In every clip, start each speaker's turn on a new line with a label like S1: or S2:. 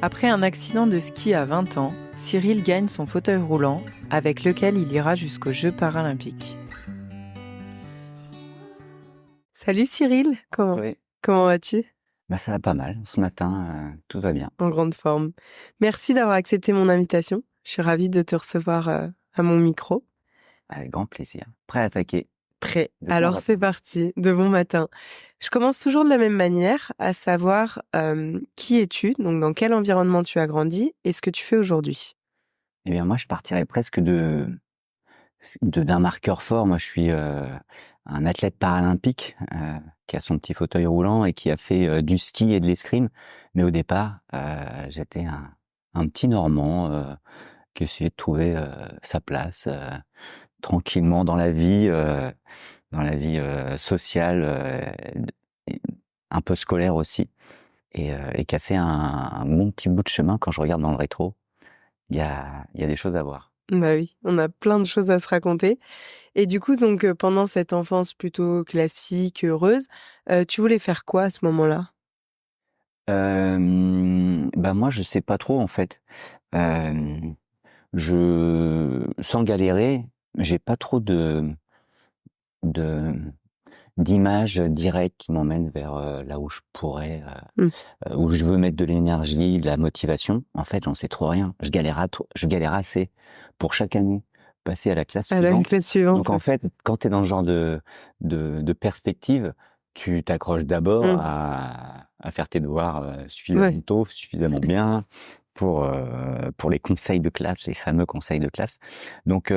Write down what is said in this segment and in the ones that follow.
S1: Après un accident de ski à 20 ans, Cyril gagne son fauteuil roulant avec lequel il ira jusqu'aux Jeux paralympiques. Salut Cyril,
S2: Oui,
S1: comment vas-tu?
S2: ça va pas mal. Ce matin, tout va bien.
S1: En grande forme. Merci d'avoir accepté mon invitation. Je suis ravie de te recevoir à mon micro.
S2: Avec grand plaisir. Prêt à attaquer.
S1: Prêt.
S2: De quoi on
S1: Alors
S2: va
S1: c'est
S2: parler?
S1: parti, de bon matin. Je commence toujours de la même manière, à savoir qui es-tu, donc dans quel environnement tu as grandi et ce que tu fais aujourd'hui.
S2: Eh bien, moi, je partirais presque d'un marqueur fort. Moi, je suis un athlète paralympique qui a son petit fauteuil roulant et qui a fait du ski et de l'escrime. Mais au départ, j'étais un petit Normand qui essayait de trouver sa place tranquillement dans la vie sociale, et un peu scolaire aussi. Et qui a fait un bon petit bout de chemin. Quand je regarde dans le rétro, il y a des choses à voir.
S1: Bah oui, on a plein de choses à se raconter. Et du coup, donc pendant cette enfance plutôt classique, heureuse, tu voulais faire quoi à ce moment-là?
S2: Bah moi, je sais pas trop en fait. Euh, Sans galérer, j'ai pas trop de d'images directes qui m'emmènent vers là où je pourrais,
S1: Mmh.
S2: où je veux mettre de l'énergie, de la motivation. En fait, j'en sais trop rien. Je galère assez pour chaque année passer à la classe
S1: À la
S2: suivante.
S1: classe suivante,
S2: Donc en
S1: ouais.
S2: fait, quand tu es dans ce genre de perspective, tu t'accroches d'abord
S1: Mmh.
S2: à faire tes devoirs
S1: Ouais.
S2: suffisamment tôt, suffisamment bien pour les conseils de classe, les fameux conseils de classe. Donc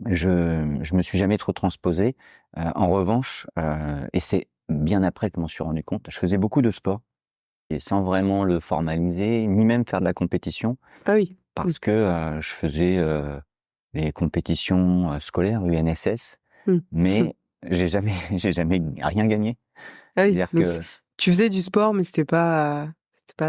S2: je me suis jamais trop transposé. En revanche, et c'est bien après que je m'en suis rendu compte, je faisais beaucoup de sport et sans vraiment le formaliser, ni même faire de la compétition,
S1: Ah oui. Mmh.
S2: parce que je faisais les compétitions scolaires, UNSS,
S1: Mmh.
S2: mais j'ai jamais rien gagné.
S1: Ah oui,
S2: C'est-à-dire
S1: donc
S2: que,
S1: tu faisais du sport, mais c'était pas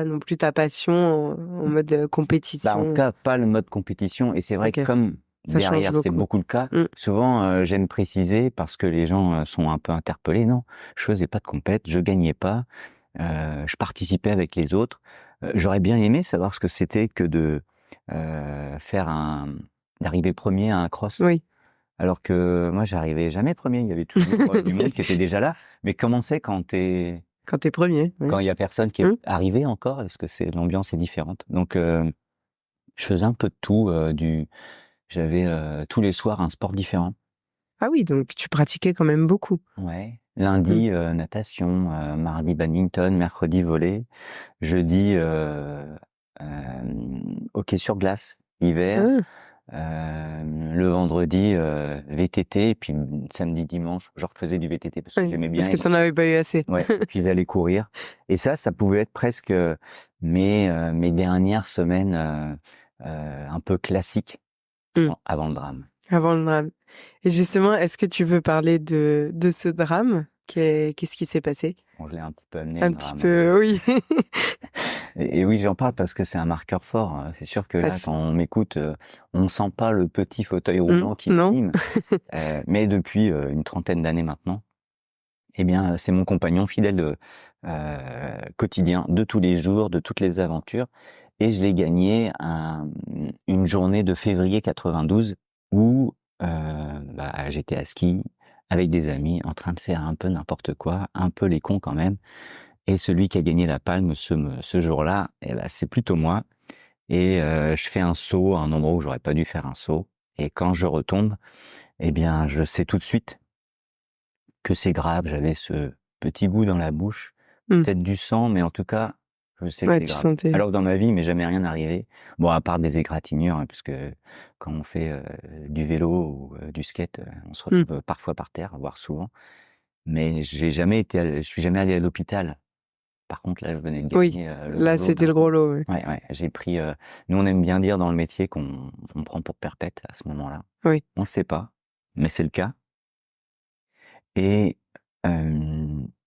S1: non plus ta passion en mode
S2: bah, en tout
S1: compétition.
S2: cas, pas le mode compétition. Et c'est vrai que
S1: OK,
S2: comme
S1: ça change
S2: derrière, c'est
S1: beaucoup.
S2: beaucoup le cas,
S1: Mmh.
S2: souvent, j'aime préciser parce que les gens sont un peu interpellés. Non, je faisais pas de compète, je gagnais pas, je participais avec les autres. J'aurais bien aimé savoir ce que c'était que de d'arriver premier à un cross.
S1: Oui,
S2: Alors que moi, j'arrivais jamais premier. Il y avait toujours du monde qui était déjà là. Mais comment c'est
S1: quand t'es premier, oui.
S2: quand il y a personne qui est
S1: Mmh.
S2: arrivé encore? Est-ce que l'ambiance est différente? Donc, je faisais un peu de tout, j'avais tous les soirs un sport différent.
S1: Ah oui, donc tu pratiquais quand même beaucoup.
S2: Ouais.
S1: Mmh.
S2: Lundi, natation, mardi badminton, mercredi volley, jeudi hockey sur glace, hiver,
S1: Ah,
S2: le vendredi VTT, et puis samedi, dimanche, je refaisais du VTT parce que
S1: oui,
S2: j'aimais
S1: parce
S2: bien.
S1: que t'en avais pas eu assez.
S2: Ouais, et puis j'allais courir. Et ça pouvait être presque mes dernières semaines un peu classiques
S1: Mmh.
S2: avant le drame.
S1: Avant le drame. Et justement, est-ce que tu peux parler de ce drame? Qu'est-ce qui s'est passé?
S2: Bon, je l'ai un petit peu amené
S1: Un
S2: le
S1: petit
S2: drame.
S1: peu, oui.
S2: Et oui, j'en parle parce que c'est un marqueur fort. C'est sûr que là,
S1: Parce-
S2: quand on m'écoute, on sent pas le petit fauteuil
S1: Mmh,
S2: roulant qui
S1: non?
S2: m'anime. Mais depuis une trentaine d'années maintenant, eh bien, c'est mon compagnon fidèle quotidien, de tous les jours, de toutes les aventures. Et je l'ai gagné une journée de février 92 où bah, j'étais à ski avec des amis en train de faire un peu n'importe quoi, un peu les cons quand même. Et celui qui a gagné la palme ce jour-là, eh ben, c'est plutôt moi. Et je fais un saut à un endroit où j'aurais pas dû faire un saut. Et quand je retombe, eh bien, je sais tout de suite que c'est grave. J'avais ce petit goût dans la bouche,
S1: Mmh.
S2: peut-être du sang, mais en tout cas, je sais que
S1: Ouais,
S2: c'est
S1: tu
S2: grave.
S1: sentais.
S2: Alors que dans ma vie, il m'est jamais rien arrivé. Bon, à part des égratignures, hein, parce que quand on fait du vélo ou du skate, on se
S1: Mmh.
S2: retrouve parfois par terre, voire souvent. Mais je suis jamais allé à l'hôpital. Par contre, là, je venais de
S1: Oui,
S2: gagner le
S1: là,
S2: gros lot
S1: c'était
S2: d'un
S1: le gros
S2: coup.
S1: lot, oui.
S2: Ouais, ouais, j'ai pris. Nous, on aime bien dire dans le métier on prend pour perpète à ce moment-là.
S1: Oui.
S2: On ne sait pas, mais c'est le cas. Et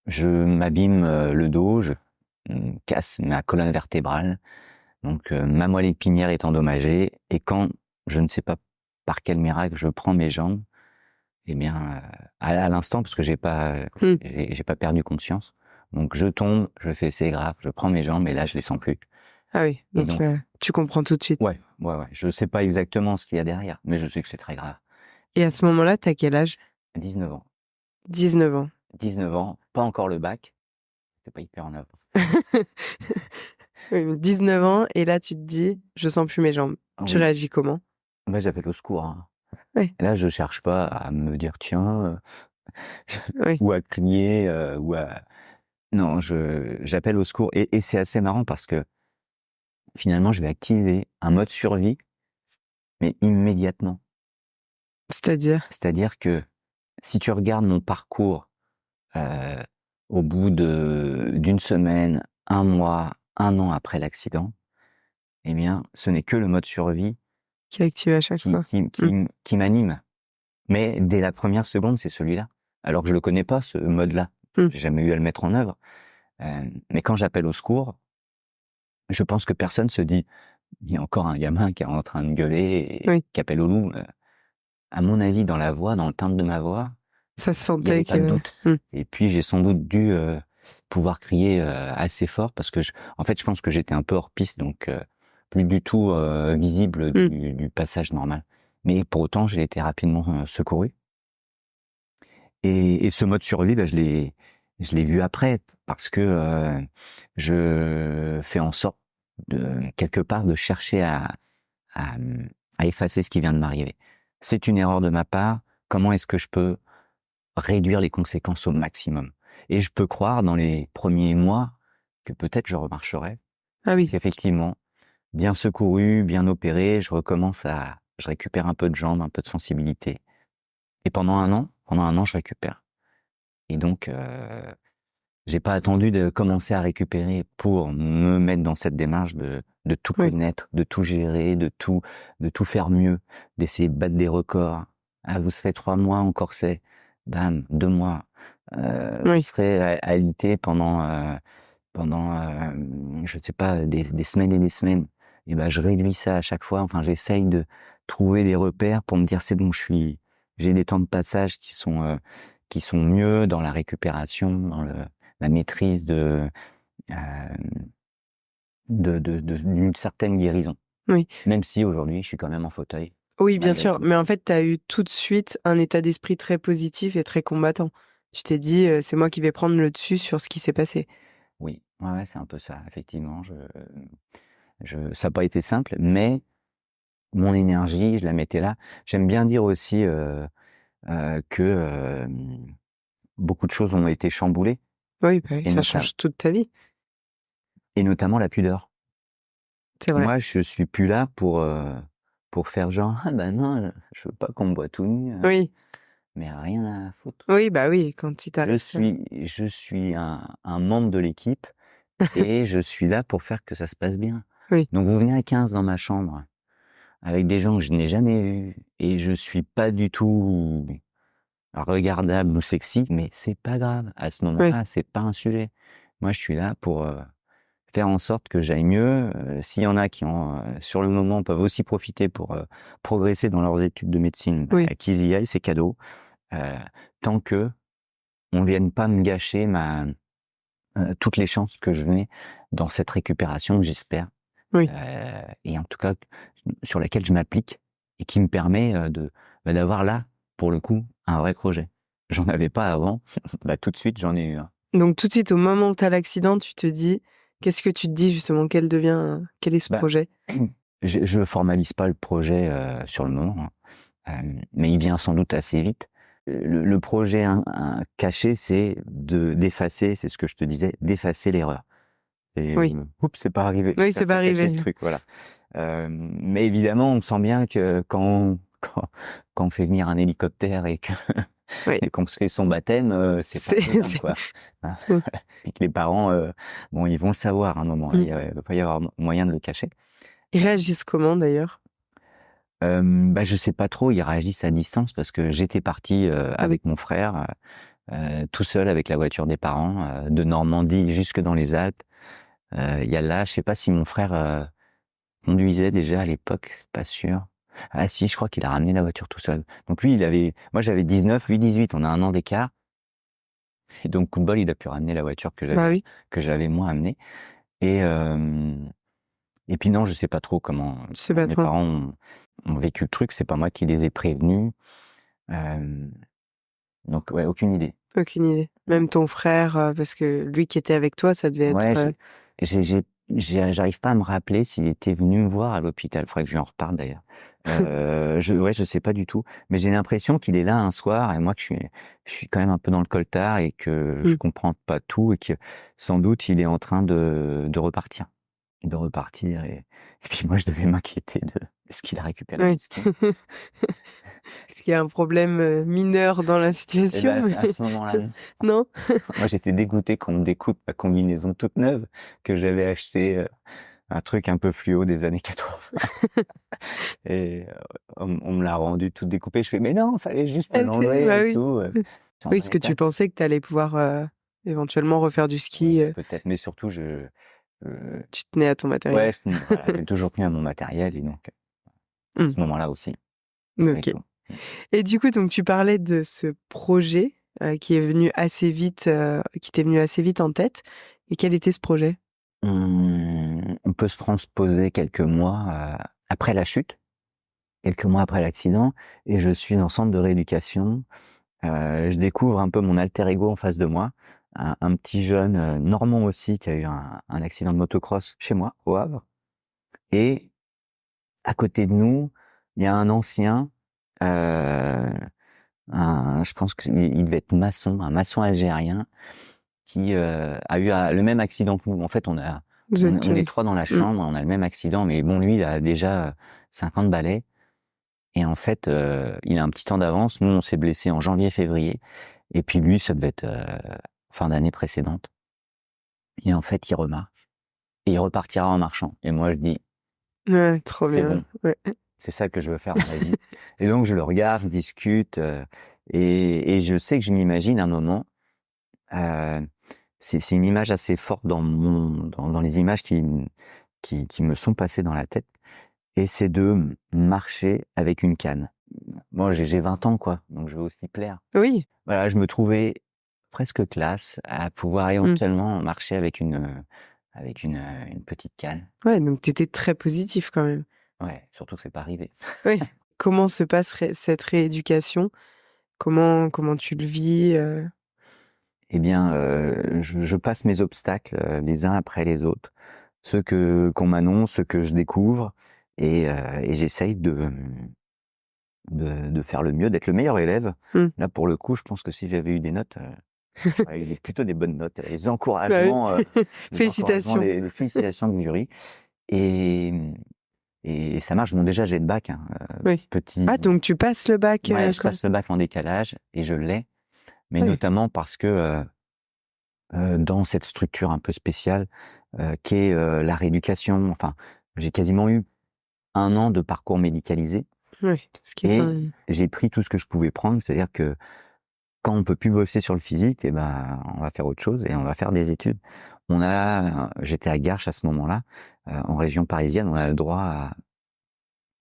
S2: je m'abîme le dos, je casse ma colonne vertébrale, donc ma moelle épinière est endommagée. Et quand je ne sais pas par quel miracle je prends mes jambes, eh bien, à l'instant, parce que
S1: Mmh.
S2: j'ai pas perdu conscience. Donc je tombe, je fais c'est grave, je prends mes jambes et là je les sens plus.
S1: Ah oui,
S2: Et
S1: donc
S2: donc,
S1: tu comprends tout de suite.
S2: ouais, ouais, ouais. Je sais pas exactement ce qu'il y a derrière, mais je sais que c'est très grave.
S1: Et à ce moment-là, t'as quel âge?
S2: 19 ans.
S1: 19 ans.
S2: 19 ans, pas encore le bac. C'est pas hyper en avant.
S1: Oui, mais 19 ans, et là, tu te dis, je sens plus mes jambes. Tu
S2: Oui,
S1: réagis comment?
S2: moi j'appelle au secours, hein.
S1: Oui,
S2: Et là, je cherche pas à me dire tiens,
S1: oui.
S2: ou à crier, ou à non, je j'appelle au secours et c'est assez marrant parce que finalement, je vais activer un mode survie, mais immédiatement.
S1: C'est-à-dire?
S2: C'est-à-dire que si tu regardes mon parcours, heu, au bout de d'une semaine, un mois, un an après l'accident, eh bien, ce n'est que le mode survie
S1: Qui est activé à chaque fois. Mmh.
S2: qui m'anime. Mais dès la première seconde, c'est celui-là. Alors que je le connais pas, ce mode-là.
S1: Mmh.
S2: J'ai jamais eu à le mettre en œuvre. Mais quand j'appelle au secours, je pense que personne se dit: «Il y a encore un gamin qui est en train de gueuler et
S1: Oui,
S2: qui appelle au loup». À mon avis, dans la voix, dans le timbre de ma voix,
S1: ça se
S2: il y avait
S1: sentait
S2: pas de
S1: que...
S2: doute.
S1: Mmh.
S2: Et puis j'ai sans doute dû, pouvoir crier, assez fort parce que en fait, je pense que j'étais un peu hors piste, donc plus du tout, visible
S1: Mmh.
S2: du passage normal. Mais pour autant, j'ai été rapidement, secouru. Et ce mode survie, bah, je l'ai vu après parce que je fais en sorte de quelque part de chercher à, à effacer ce qui vient de m'arriver. C'est une erreur de ma part. Comment est-ce que je peux réduire les conséquences au maximum? Et je peux croire dans les premiers mois que peut-être je remarcherai,
S1: Ah
S2: parce
S1: oui,
S2: qu'effectivement, bien secouru, bien opéré, je récupère un peu de jambes, un peu de sensibilité. Et pendant un an, je récupère. Et donc, j'ai pas attendu de commencer à récupérer pour me mettre dans cette démarche de tout
S1: oui,
S2: connaître, de tout gérer, de tout faire mieux, d'essayer de battre des records. Ah, vous serez 3 mois en corset. Bam, 2 mois. Vous
S1: oui,
S2: serez alité pendant, je ne sais pas, des semaines et des semaines. Et ben, je réduis ça à chaque fois. Enfin, j'essaye de trouver des repères pour me dire c'est bon, j'ai des temps de passage qui sont mieux dans la récupération, dans la maîtrise euh, d'une certaine guérison.
S1: oui.
S2: Même si aujourd'hui, je suis quand même en fauteuil,
S1: Oui, bien
S2: malgré
S1: sûr.
S2: tout.
S1: Mais en fait, tu as eu tout de suite un état d'esprit très positif et très combattant. Tu t'es dit, c'est moi qui vais prendre le dessus sur ce qui s'est passé.
S2: Oui, ouais, ouais, c'est un peu ça, effectivement. Ça n'a pas été simple, mais mon énergie, je la mettais là. J'aime bien dire aussi que beaucoup de choses ont été chamboulées,
S1: Oui, bah oui,
S2: et,
S1: ça
S2: nota-
S1: change toute ta vie.
S2: et notamment la pudeur.
S1: C'est vrai.
S2: Moi, je suis plus là pour faire genre, ah ben non, je veux pas qu'on me voit tout nu,
S1: Oui,
S2: mais rien à foutre.
S1: oui, bah oui, quand il
S2: Je
S1: t'arrive ça.
S2: suis, je suis un membre de l'équipe et je suis là pour faire que ça se passe bien.
S1: Oui,
S2: Donc vous venez à 15 dans ma chambre avec des gens que je n'ai jamais vus et je suis pas du tout regardable ou sexy, mais c'est pas grave. À ce
S1: oui,
S2: moment-là, c'est pas un sujet. Moi, je suis là pour faire en sorte que j'aille mieux. S'il y en a qui sur le moment, peuvent aussi profiter pour progresser dans leurs études de médecine, bah,
S1: oui,
S2: qu'ils y aillent, c'est cadeau. Euh, Tant que on vienne pas me gâcher toutes les chances que je mets dans cette récupération que j'espère,
S1: oui.
S2: et en tout cas sur laquelle je m'applique et qui me permet d'avoir là, pour le coup, un vrai projet. J'en avais pas avant, bah tout de suite j'en ai eu un.
S1: Donc tout de suite, au moment où tu as l'accident, tu te dis, qu'est-ce que tu te dis justement? Quel est ce
S2: Bah,
S1: projet?
S2: je formalise pas le projet sur le moment, hein. Mais il vient sans doute assez vite. Le projet caché, c'est d'effacer, c'est ce que je te disais, d'effacer l'erreur. Et
S1: Oui,
S2: oups, c'est pas arrivé.
S1: oui, c'est
S2: Cherche
S1: pas
S2: à cacher le
S1: arrivé.
S2: truc, voilà. Mais évidemment, on sent bien que quand on fait venir un hélicoptère
S1: Oui,
S2: et qu'on se fait son baptême, c'est pas
S1: c'est,
S2: anodin,
S1: c'est,
S2: quoi. Hein.
S1: c'est-
S2: Et que les parents, bon, ils vont le savoir à un moment.
S1: Mm.
S2: Il va pas y avoir moyen de le cacher.
S1: Ils réagissent comment d'ailleurs?
S2: Bah, je sais pas trop. Ils réagissent à distance parce que j'étais parti
S1: Ah oui,
S2: avec mon frère, tout seul avec la voiture des parents, de Normandie jusque dans les Alpes. Il y a là, je sais pas si mon frère conduisait déjà à l'époque, c'est pas sûr. Ah si, je crois qu'il a ramené la voiture tout seul. Donc lui, moi j'avais 19, lui 18, on a un an d'écart. Et donc coup de bol, il a pu ramener la voiture
S1: bah oui.
S2: que j'avais moi amenée. Et Et puis non, je sais pas trop comment
S1: C'est pas
S2: mes
S1: trop.
S2: parents ont vécu le truc. C'est pas moi qui les ai prévenus. Donc ouais, aucune idée.
S1: Aucune idée. Même ton frère, parce que lui qui était avec toi, ça devait
S2: Ouais,
S1: être.
S2: j'arrive pas à me rappeler s'il était venu me voir à l'hôpital. Faudrait que je lui en reparle d'ailleurs. Je sais pas du tout. Mais j'ai l'impression qu'il est là un soir et moi que je suis quand même un peu dans le coltard et que je
S1: Mm.
S2: comprends pas tout et que sans doute il est en train de repartir. De repartir et puis moi je devais m'inquiéter de est-ce qu'il a récupéré
S1: Oui.
S2: les skis.
S1: Est-ce qu'il y a un problème mineur dans la
S2: Et
S1: situation?
S2: ben à ce moment-là, non.
S1: Non?
S2: Moi j'étais dégoûté qu'on me découpe ma combinaison toute neuve que j'avais acheté un truc un peu fluo des années 80 et on me l'a rendu tout découpé. Je fais mais non, fallait juste me
S1: Elle était,
S2: l'enlever
S1: bah
S2: et
S1: oui.
S2: tout. C'est en
S1: Oui,
S2: bon
S1: parce que tu
S2: état.
S1: pensais que tu allais pouvoir éventuellement refaire du
S2: Ouais,
S1: ski.
S2: peut-être, mais surtout
S1: Tu tenais à ton matériel.
S2: ouais, voilà, j'ai toujours tenu à mon matériel et donc à
S1: Mm.
S2: ce moment-là aussi.
S1: Ok.
S2: Avec
S1: Et du coup, donc tu parlais de ce projet qui est venu assez vite, qui t'est venu assez vite en tête. Et quel était ce projet?
S2: on peut se transposer quelques mois après la chute, quelques mois après l'accident, et je suis en centre de rééducation. Je découvre un peu mon alter ego en face de moi, un petit jeune normand aussi qui a eu un accident de motocross chez moi au Havre. Et à côté de nous, il y a un ancien, je pense qu'il devait être maçon, un maçon algérien qui a eu le même accident que nous. En fait,
S1: Vous êtes.
S2: on est trois dans la
S1: Mm.
S2: chambre, on a le même accident, mais bon, lui, il a déjà 50 balais. Et en fait, il a un petit temps d'avance. Nous, on s'est blessé en janvier-février. Et puis lui, ça devait être fin d'année précédente. Et en fait, il remarche. Et il repartira en marchant. Et moi, je dis,
S1: Ouais, trop
S2: c'est
S1: bien.
S2: bon.
S1: Ouais.
S2: C'est ça que je veux faire dans la vie. Et donc, je le regarde, je discute. Et je sais que je m'imagine un moment. Euh, c'est une image assez forte dans les images qui me sont passées dans la tête. Et c'est de marcher avec une canne. Moi, j'ai 20 ans, quoi. Donc, je veux aussi plaire.
S1: Oui.
S2: Voilà, je me trouvais presque classe à pouvoir
S1: Mm.
S2: éventuellement marcher avec une petite canne.
S1: Ouais, donc t'étais très positif quand même.
S2: Ouais, surtout que c'est pas arrivé.
S1: Oui. Comment se passe cette rééducation? Comment tu le vis?
S2: Eh bien, je passe mes obstacles les uns après les autres, ceux qu'on m'annonce, ceux que je découvre, et j'essaye de faire le mieux, d'être le meilleur élève.
S1: Mm.
S2: Là, pour le coup, je pense que si j'avais eu des notes, j'aurais eu plutôt des bonnes notes.
S1: Bah oui.
S2: Les encouragements,
S1: Félicitations.
S2: les félicitations du jury. Et, et ça marche. Bon, déjà, j'ai le bac, hein,
S1: Oui.
S2: petit.
S1: Ah, donc tu passes le bac
S2: Ouais, je
S1: comme.
S2: passe le bac en décalage et je l'ai, mais
S1: Oui.
S2: notamment parce que dans cette structure un peu spéciale qu'est la rééducation, enfin, j'ai quasiment eu 1 an de parcours médicalisé
S1: Oui. Ce qui est quand
S2: et
S1: même.
S2: j'ai pris tout ce que je pouvais prendre, c'est-à-dire que quand on peut plus bosser sur le physique, et ben, on va faire autre chose et on va faire des études. J'étais à Garches à ce moment-là, en région parisienne, on a le droit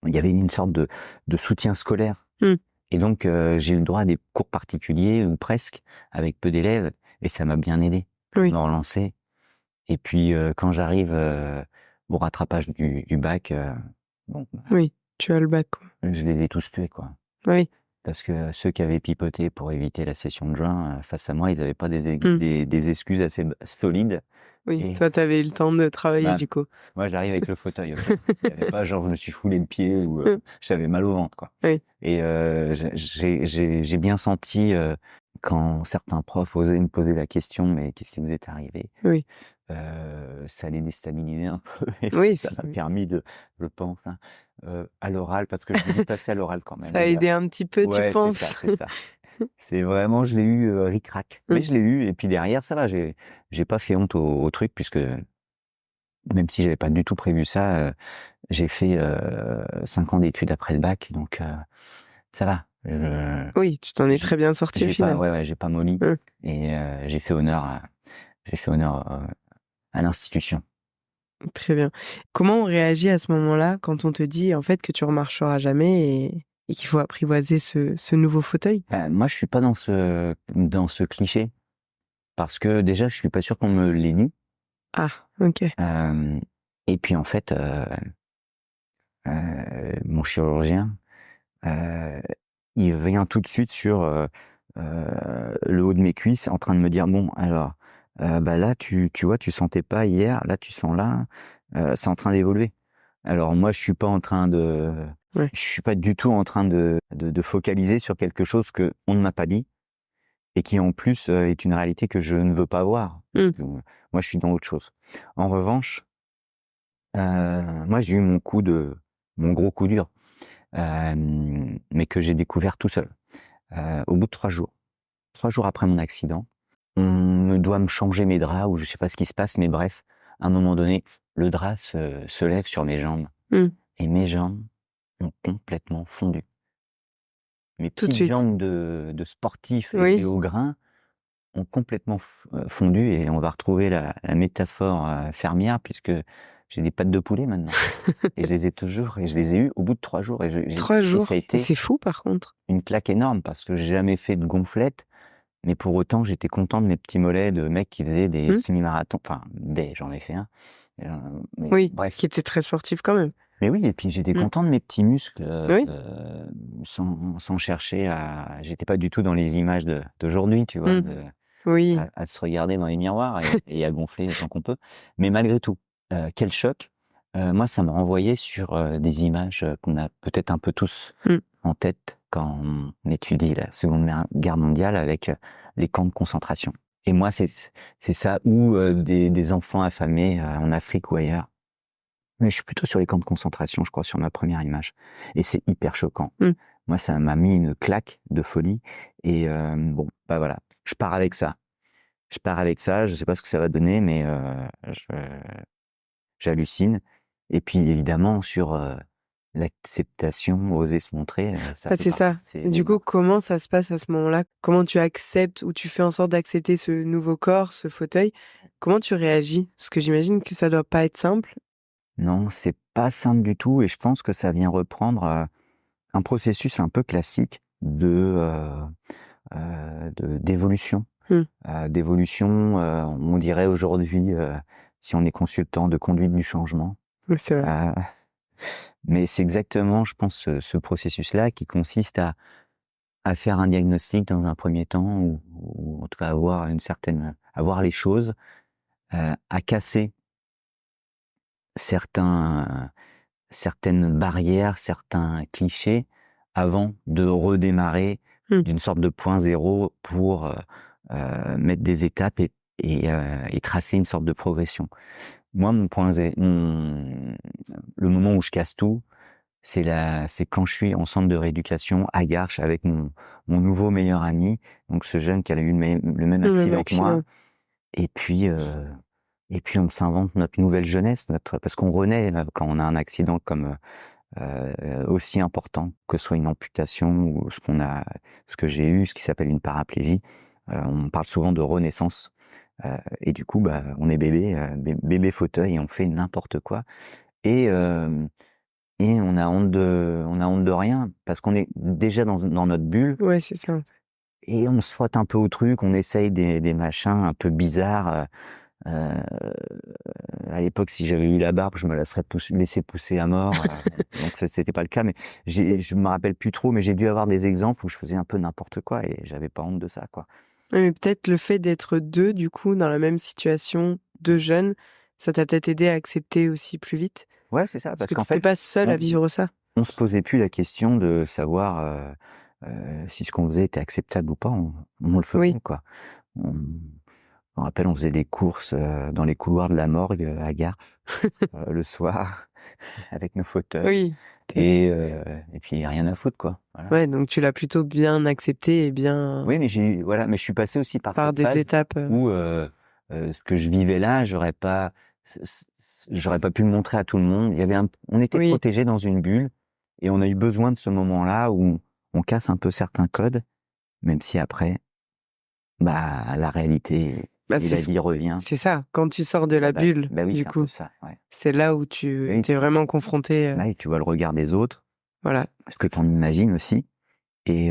S2: il y avait une sorte de soutien scolaire.
S1: Mm.
S2: Et donc, j'ai eu le droit à des cours particuliers, ou presque, avec peu d'élèves, et ça m'a bien aidé pour
S1: Oui.
S2: me relancer. Et puis, quand j'arrive au rattrapage du bac, bon,
S1: Oui. Tu as le bac, quoi.
S2: je les ai tous tués, quoi.
S1: Oui.
S2: Parce que ceux qui avaient pipoté pour éviter la session de juin, face à moi, ils n'avaient pas
S1: Mm.
S2: des excuses assez solides.
S1: Oui.
S2: Et
S1: Toi, t'avais eu le temps de travailler
S2: bah,
S1: du coup.
S2: moi, j'arrive avec le fauteuil, ok. Il y avait pas genre je me suis foulé le pied ou j'avais mal au ventre, quoi.
S1: Oui.
S2: Et j'ai bien senti quand certains profs osaient me poser la question, mais qu'est-ce qui vous est arrivé?
S1: Oui.
S2: Ça les déstabilisait un peu et
S1: Oui.
S2: ça m'a permis je pense, hein, à l'oral, parce que je suis vite passé à l'oral quand même.
S1: Ça a aidé un petit peu, tu
S2: Ouais, c'est ça,
S1: penses?
S2: c'est ça. C'est vraiment, je l'ai eu ric-rac. Mais
S1: Mm.
S2: je l'ai eu, et puis derrière, ça va, j'ai pas fait honte au truc, puisque même si j'avais pas du tout prévu ça, j'ai fait 5 ans d'études après le bac, donc ça va.
S1: Oui, tu t'en es très bien sorti au
S2: J'ai pas,
S1: final.
S2: ouais, j'ai pas molli,
S1: Mm.
S2: et j'ai fait honneur à l'institution.
S1: Très bien. Comment on réagit à ce moment-là quand on te dit en fait que tu remarcheras jamais et qu'il faut apprivoiser ce nouveau fauteuil?
S2: Moi, je suis pas dans ce cliché, parce que déjà, je suis pas sûr qu'on me l'ait dit.
S1: Ah, ok.
S2: Euh, Et puis en fait, mon chirurgien, euh, il vient tout de suite sur le haut de mes cuisses, en train de me dire bon, alors, bah là, tu vois, tu sentais pas hier, là, tu sens là, c'est en train d'évoluer. Alors moi,
S1: Ouais.
S2: je suis pas du tout en train de focaliser sur quelque chose que on ne m'a pas dit et qui en plus est une réalité que je ne veux pas voir.
S1: Mmh.
S2: Moi, je suis dans autre chose. En revanche, moi, j'ai eu mon gros coup dur, mais que j'ai découvert tout seul. Au bout de 3 jours. 3 jours après mon accident, on me doit me changer mes draps ou je sais pas ce qui se passe, mais bref, à un moment donné, le drap se lève sur mes jambes
S1: Mmh.
S2: et mes jambes ont complètement fondu. Mes
S1: Tout de
S2: petites
S1: suite.
S2: jambes de sportif et
S1: Oui.
S2: au grain ont complètement fondu et on va retrouver la métaphore fermière puisque j'ai des pattes de poulet maintenant et je les ai eues au bout de 3 jours
S1: Trois
S2: et ça a
S1: jours.
S2: été
S1: C'est fou, par contre.
S2: une claque énorme parce que j'ai jamais fait de gonflette. Mais pour autant, j'étais content de mes petits mollets de mec qui faisait des
S1: Mmh.
S2: semi-marathons. Enfin, j'en ai fait un. Mais
S1: Oui,
S2: bref.
S1: qui était très sportif quand même.
S2: Mais oui, et puis j'étais
S1: Mmh.
S2: content de mes petits muscles,
S1: Oui.
S2: sans chercher j'étais pas du tout dans les images d'aujourd'hui, tu vois,
S1: Mmh. Oui.
S2: à se regarder dans les miroirs et à gonfler autant qu'on peut. Mais malgré tout, quel choc. Moi, ça me renvoyait sur des images qu'on a peut-être un peu tous
S1: Mmh.
S2: en tête quand on étudie la Seconde Guerre mondiale avec les camps de concentration. Et moi, c'est ça, ou des enfants affamés en Afrique ou ailleurs. Mais je suis plutôt sur les camps de concentration, je crois, sur ma première image. Et c'est hyper choquant.
S1: Mmh.
S2: Moi, ça m'a mis une claque de folie. Et bon, bah voilà, je pars avec ça. Je pars avec ça, je sais pas ce que ça va donner, mais j'hallucine. Et puis évidemment, sur l'acceptation, oser se montrer, ça
S1: Bah,
S2: fait
S1: c'est
S2: partie
S1: ça.
S2: de ces
S1: Et du coup,
S2: éléments.
S1: comment ça se passe à ce moment-là? Comment tu acceptes ou tu fais en sorte d'accepter ce nouveau corps, ce fauteuil? Comment tu réagis? Parce que j'imagine que ça doit pas être simple.
S2: Non, c'est pas simple du tout et je pense que ça vient reprendre un processus un peu classique d'évolution.
S1: Mmh.
S2: D'évolution, on dirait aujourd'hui, si on est consultant, de conduite du changement.
S1: Oui, c'est vrai.
S2: Euh, mais c'est exactement, je pense, ce processus-là qui consiste à faire un diagnostic dans un premier temps ou en tout cas à voir les choses, à casser certains certaines barrières, certains clichés avant de redémarrer
S1: Mmh.
S2: d'une sorte de point zéro pour mettre des étapes et tracer une sorte de progression. Moi, le moment où je casse tout, c'est quand je suis en centre de rééducation à Garches avec mon nouveau meilleur ami, donc ce jeune qui a eu le même
S1: Le même
S2: accident que moi,
S1: accident.
S2: et puis on s'invente notre nouvelle jeunesse, parce qu'on renaît quand on a un accident comme aussi important que ce soit une amputation ou ce que j'ai eu, ce qui s'appelle une paraplégie. On parle souvent de renaissance. Et du coup, bah, on est bébé fauteuil et on fait n'importe quoi. Et, euh, et on a honte de rien parce qu'on est déjà dans notre bulle
S1: Ouais, c'est ça.
S2: et on se frotte un peu au truc, on essaye des machins un peu bizarres. Euh, à l'époque, si j'avais eu la barbe, je me la serais laissé pousser à mort. Donc ça, c'était pas le cas, mais je me rappelle plus trop, mais j'ai dû avoir des exemples où je faisais un peu n'importe quoi et j'avais pas honte de ça, quoi.
S1: Oui, mais peut-être le fait d'être deux, du coup, dans la même situation, deux jeunes, ça t'a peut-être aidé à accepter aussi plus vite.
S2: Ouais, c'est ça,
S1: Parce
S2: parce
S1: que
S2: qu'en
S1: t'étais
S2: fait,
S1: pas seul à
S2: on,
S1: vivre ça.
S2: on se posait plus la question de savoir si ce qu'on faisait était acceptable ou pas. On le faisait,
S1: Oui.
S2: quoi. On, je me rappelle, on faisait des courses dans les couloirs de la morgue à Gare le soir avec nos fauteuils
S1: Oui.
S2: et puis rien à foutre, quoi. Voilà.
S1: Ouais, donc tu l'as plutôt bien accepté et bien
S2: Oui, mais mais je suis passé aussi par
S1: par
S2: cette
S1: des
S2: phase
S1: étapes.
S2: où ce que je vivais là, j'aurais pas pu le montrer à tout le monde. On était
S1: Oui.
S2: protégés dans une bulle et on a eu besoin de ce moment-là où on casse un peu certains codes, même si après, bah, la réalité
S1: Bah,
S2: et la vie revient.
S1: c'est ça. Quand tu sors de la
S2: Bah,
S1: bulle,
S2: bah oui,
S1: du
S2: c'est un peu
S1: coup,
S2: ça. Ouais.
S1: c'est là où tu
S2: Oui,
S1: t'es vraiment confronté.
S2: bah oui, tu vois le regard des autres,
S1: Voilà.
S2: ce que tu en imagines aussi, et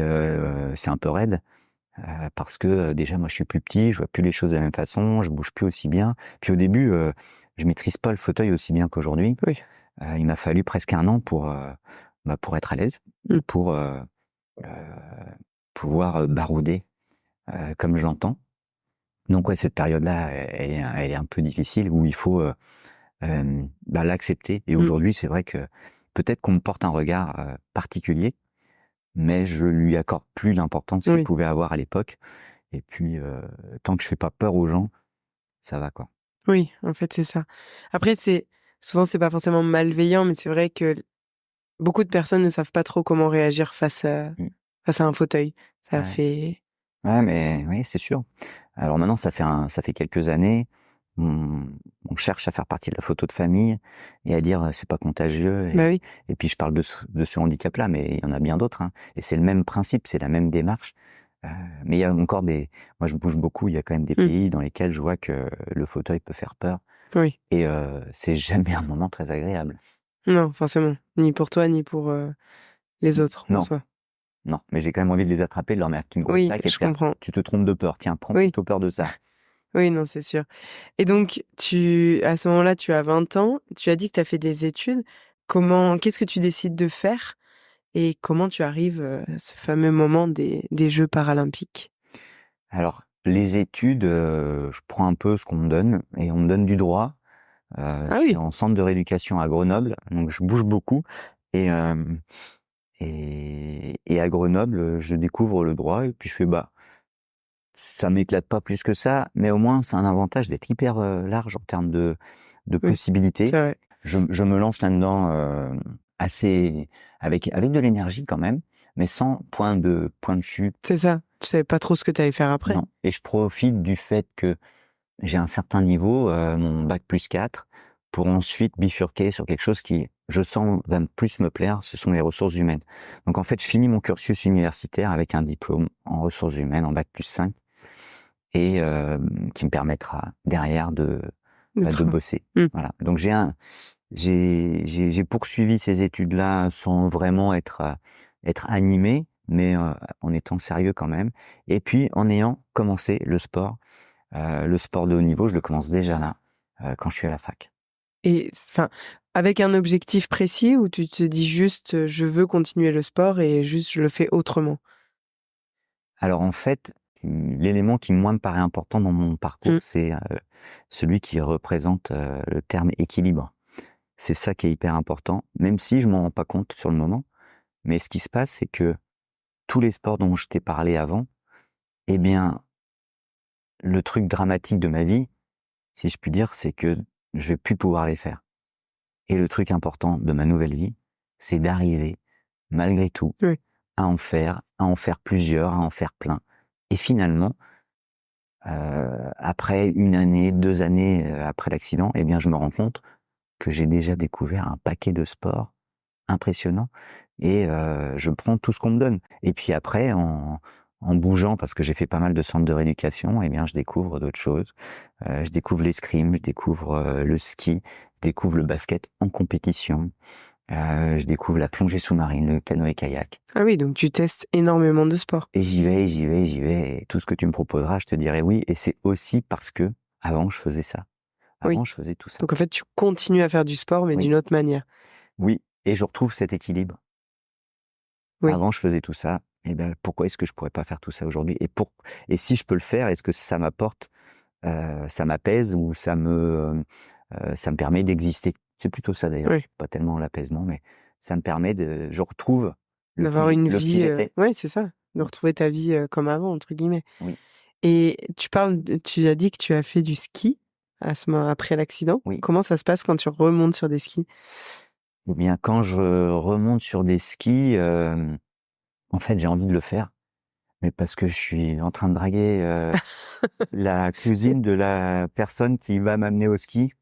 S2: c'est un peu raide. Parce que déjà moi je suis plus petit, je vois plus les choses de la même façon, je bouge plus aussi bien. Puis au début, je maîtrise pas le fauteuil aussi bien qu'aujourd'hui.
S1: Oui.
S2: Il m'a fallu presque 1 an pour être à l'aise et
S1: Mmh.
S2: pour, heu, pouvoir, barouder, comme je l'entends. Donc ouais, cette période-là, elle est un peu difficile où il faut, l'accepter et
S1: Mmh.
S2: aujourd'hui, c'est vrai que peut-être qu'on me porte un regard, particulier, mais je lui accorde plus l'importance qu'il
S1: Oui.
S2: pouvait avoir à l'époque et puis, tant que je fais pas peur aux gens, ça va, quoi.
S1: Oui, en fait, c'est ça. Après, souvent, c'est pas forcément malveillant, mais c'est vrai que beaucoup de personnes ne savent pas trop comment réagir
S2: Mmh.
S1: face à un fauteuil. Ça
S2: Ouais.
S1: fait
S2: Ouais, mais oui, c'est sûr. Alors maintenant, ça fait quelques années, on on cherche à faire partie de la photo de famille et à dire, «C'est pas contagieux»
S1: bah, oui.
S2: et puis je parle de ce handicap-là, mais il y en a bien d'autres, hein, et c'est le même principe, c'est la même démarche, heu, mais il y a encore des moi je bouge beaucoup, il y a quand même des
S1: Mmh.
S2: pays dans lesquels je vois que le fauteuil peut faire peur
S1: Oui.
S2: et c'est jamais un moment très agréable.
S1: Non, forcément. Ni pour toi, ni pour, les autres, en
S2: Non,
S1: soi.
S2: non, mais j'ai quand même envie de les attraper, de leur mettre une grosse
S1: Oui,
S2: claque et de
S1: je
S2: faire:
S1: comprends.
S2: «Tu te trompes de peur, tiens, prends
S1: Oui.
S2: plutôt peur de ça».
S1: Oui, non, c'est sûr. Et donc à ce moment-là, tu as 20 ans, tu as dit que tu as fait des études. Qu'est-ce que tu décides de faire et comment tu arrives, à ce fameux moment des Jeux paralympiques?
S2: Alors, les études, je prends un peu ce qu'on me donne et on me donne du droit.
S1: Ah
S2: Je suis
S1: oui,
S2: en centre de rééducation à Grenoble, donc je bouge beaucoup et hem et à Grenoble, je découvre le droit et puis je fais: «Bah, ça m'éclate pas plus que ça, mais au moins c'est un avantage d'être hyper, large en termes de
S1: oui,
S2: possibilités».
S1: c'est vrai.
S2: Je me lance là-dedans, assez avec de l'énergie quand même, mais sans point de chute,
S1: C'est ça. Tu savais pas trop ce que tu allais faire après?
S2: non, et je profite du fait que j'ai un certain niveau, mon bac+4, pour ensuite bifurquer sur quelque chose qui, je sens, va plus me plaire, ce sont les ressources humaines. Donc en fait, je finis mon cursus universitaire avec un diplôme en ressources humaines, en bac+5, et qui me permettra derrière de
S1: D'être
S2: bosser.
S1: mmh,
S2: Voilà. Donc j'ai poursuivi ces études-là sans vraiment être animé, mais en étant sérieux quand même, et puis en ayant commencé le sport de haut niveau, je le commence déjà là, quand je suis à la fac.
S1: et enfin, avec un objectif précis ou tu te dis juste, «Je veux continuer le sport et juste je le fais autrement»?
S2: Alors en fait, l'élément qui moi me paraît important dans mon parcours,
S1: Mmh,
S2: c'est, celui qui représente, le terme équilibre. C'est ça qui est hyper important, même si je m'en rends pas compte sur le moment. Mais ce qui se passe, c'est que tous les sports dont je t'ai parlé avant, eh bien, le truc dramatique de ma vie, si je puis dire, c'est que je vais plus pouvoir les faire. Et le truc important de ma nouvelle vie, c'est d'arriver, malgré tout,
S1: oui.
S2: à en faire plusieurs, à en faire plein. Et finalement, après 1 année, 2 années, après l'accident, eh bien, je me rends compte que j'ai déjà découvert un paquet de sports impressionnants et je prends tout ce qu'on me donne. Et puis après, en bougeant, parce que j'ai fait pas mal de centres de rééducation, eh bien, je découvre d'autres choses. Je découvre l'escrime, je découvre, le ski, je découvre le basket en compétition, je découvre la plongée sous-marine, le canoë-kayak.
S1: Ah oui, donc tu testes énormément de sports.
S2: Et j'y vais et tout ce que tu me proposeras, je te dirai oui, et c'est aussi parce que avant je faisais ça.
S1: Oui,
S2: Avant je faisais tout ça.
S1: donc en fait, tu continues à faire du sport, mais
S2: Oui,
S1: d'une autre manière.
S2: oui, et je retrouve cet équilibre.
S1: Oui,
S2: Avant je faisais tout ça, et ben, pourquoi est-ce que je pourrais pas faire tout ça aujourd'hui? Et si je peux le faire, est-ce que ça m'apporte, ça m'apaise ou ça me permet d'exister? C'est plutôt ça d'ailleurs,
S1: oui,
S2: pas tellement l'apaisement, mais ça me permet je retrouve
S1: d'avoir une
S2: le qui
S1: vie,
S2: j'étais.
S1: ouais, c'est ça, de retrouver ta vie, «comme avant» entre guillemets.
S2: Oui,
S1: Et tu as dit que tu as fait du ski après l'accident.
S2: oui.
S1: Comment ça se passe quand tu remontes sur des skis?
S2: Eh bien, quand je remonte sur des skis, en fait, j'ai envie de le faire, mais parce que je suis en train de draguer, la cousine de la personne qui va m'amener au ski,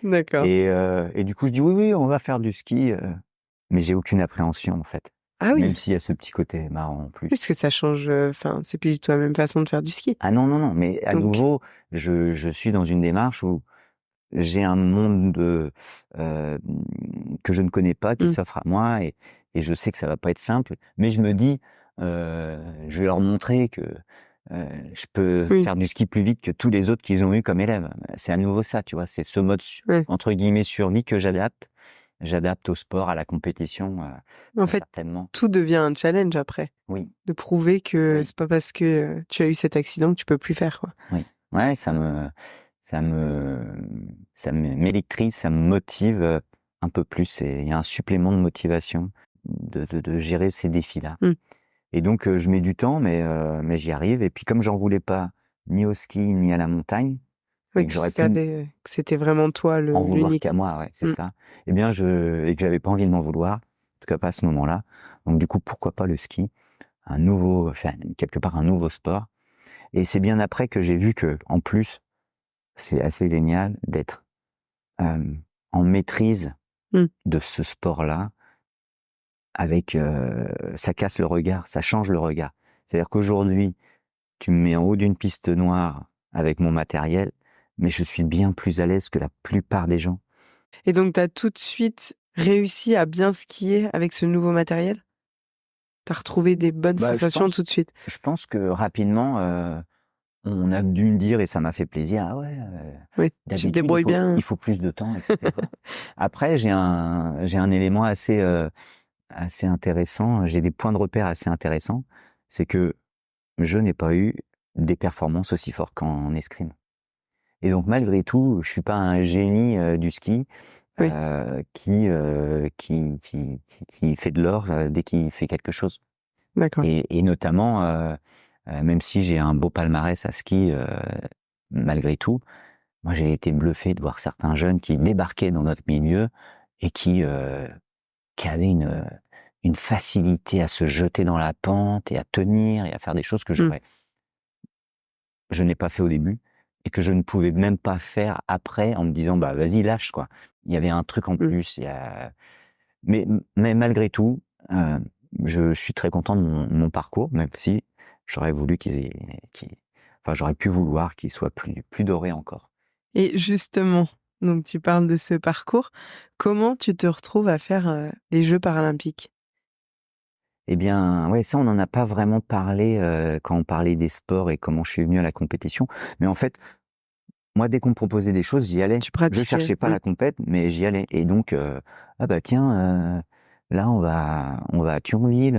S1: D'accord.
S2: et du coup, je dis: «Oui, oui, on va faire du ski», mais j'ai aucune appréhension, en fait,
S1: Ah
S2: même
S1: oui,
S2: s'il y a ce petit côté marrant en plus.
S1: oui, parce que ça change, enfin, c'est plus du tout la même façon de faire du ski.
S2: Ah non, non, non, mais à
S1: Donc
S2: nouveau, je suis dans une démarche où j'ai un monde que je ne connais pas qui
S1: mmh,
S2: s'offre à moi, et je sais que ça va pas être simple, mais je me dis, je vais leur montrer que, je peux
S1: Oui,
S2: faire du ski plus vite que tous les autres qu'ils ont eu comme élèves. C'est à nouveau ça, tu vois, c'est ce mode
S1: ouais.
S2: entre guillemets survie que j'adapte. J'adapte au sport, à la compétition,
S1: En
S2: très
S1: fait,
S2: certainement.
S1: tout devient un challenge après.
S2: Oui,
S1: De prouver que
S2: oui,
S1: c'est pas parce que tu as eu cet accident que tu peux plus faire, quoi.
S2: oui. Ouais, ça me, m'électrise, ça me motive un peu plus. Et il y a un supplément de motivation de gérer ces défis-là.
S1: Mmh.
S2: Et donc, je mets du temps, mais j'y arrive. Et puis, comme j'en voulais pas ni au ski ni à la montagne,
S1: Oui,
S2: et que
S1: tu
S2: j'aurais pu
S1: savais que c'était vraiment toi
S2: en vouloir
S1: l'unique.
S2: qu'à moi, ouais, c'est
S1: Mmh.
S2: ça. Eh bien, et que j'avais pas envie de m'en vouloir, en tout cas pas à ce moment-là. Donc, du coup, pourquoi pas le ski, enfin, quelque part un nouveau sport. Et c'est bien après que j'ai vu que, en plus, c'est assez génial d'être en maîtrise
S1: Mmh.
S2: de ce sport-là. Avec, ça casse le regard, ça change le regard. C'est-à-dire qu'aujourd'hui, tu me mets en haut d'une piste noire avec mon matériel, mais je suis bien plus à l'aise que la plupart des gens.
S1: Et donc, tu as tout de suite réussi à bien skier avec ce nouveau matériel? Tu as retrouvé des bonnes
S2: Bah,
S1: sensations tout de suite?
S2: je pense que rapidement, on a dû me dire et ça m'a fait plaisir: «Ah ouais,
S1: Oui, tu te
S2: d'habitude
S1: débrouilles bien.
S2: il faut plus de temps» et cetera. Après j'ai un élément assez intéressant, j'ai des points de repère assez intéressants, c'est que je n'ai pas eu des performances aussi fortes qu'en escrime. Et donc malgré tout, je suis pas un génie, du ski,
S1: Oui,
S2: qui fait de l'or, dès qu'il fait quelque chose.
S1: d'accord.
S2: Et notamment, même si j'ai un beau palmarès à ski, malgré tout, moi j'ai été bluffé de voir certains jeunes qui débarquaient dans notre milieu et qui avaient une facilité à se jeter dans la pente et à tenir et à faire des choses que
S1: Mmh.
S2: je n'ai pas fait au début et que je ne pouvais même pas faire après en me disant: «Bah, vas-y lâche quoi». Il y avait un truc en
S1: Mmh.
S2: plus, mais malgré tout, heu, je suis très content de mon parcours, même si j'aurais voulu enfin j'aurais pu vouloir qu'il soit plus doré encore.
S1: Et justement, donc tu parles de ce parcours. Comment tu te retrouves à faire, les Jeux paralympiques?
S2: Eh bien, ouais, ça on n'en a pas vraiment parlé, quand on parlait des sports et comment je suis venu à la compétition. Mais en fait, moi, dès qu'on me proposait des choses, j'y allais.
S1: Tu
S2: Je
S1: pratiquais?
S2: cherchais pas
S1: Mmh.
S2: la compète, mais j'y allais. Et donc, ah bah tiens, là on va à Thionville.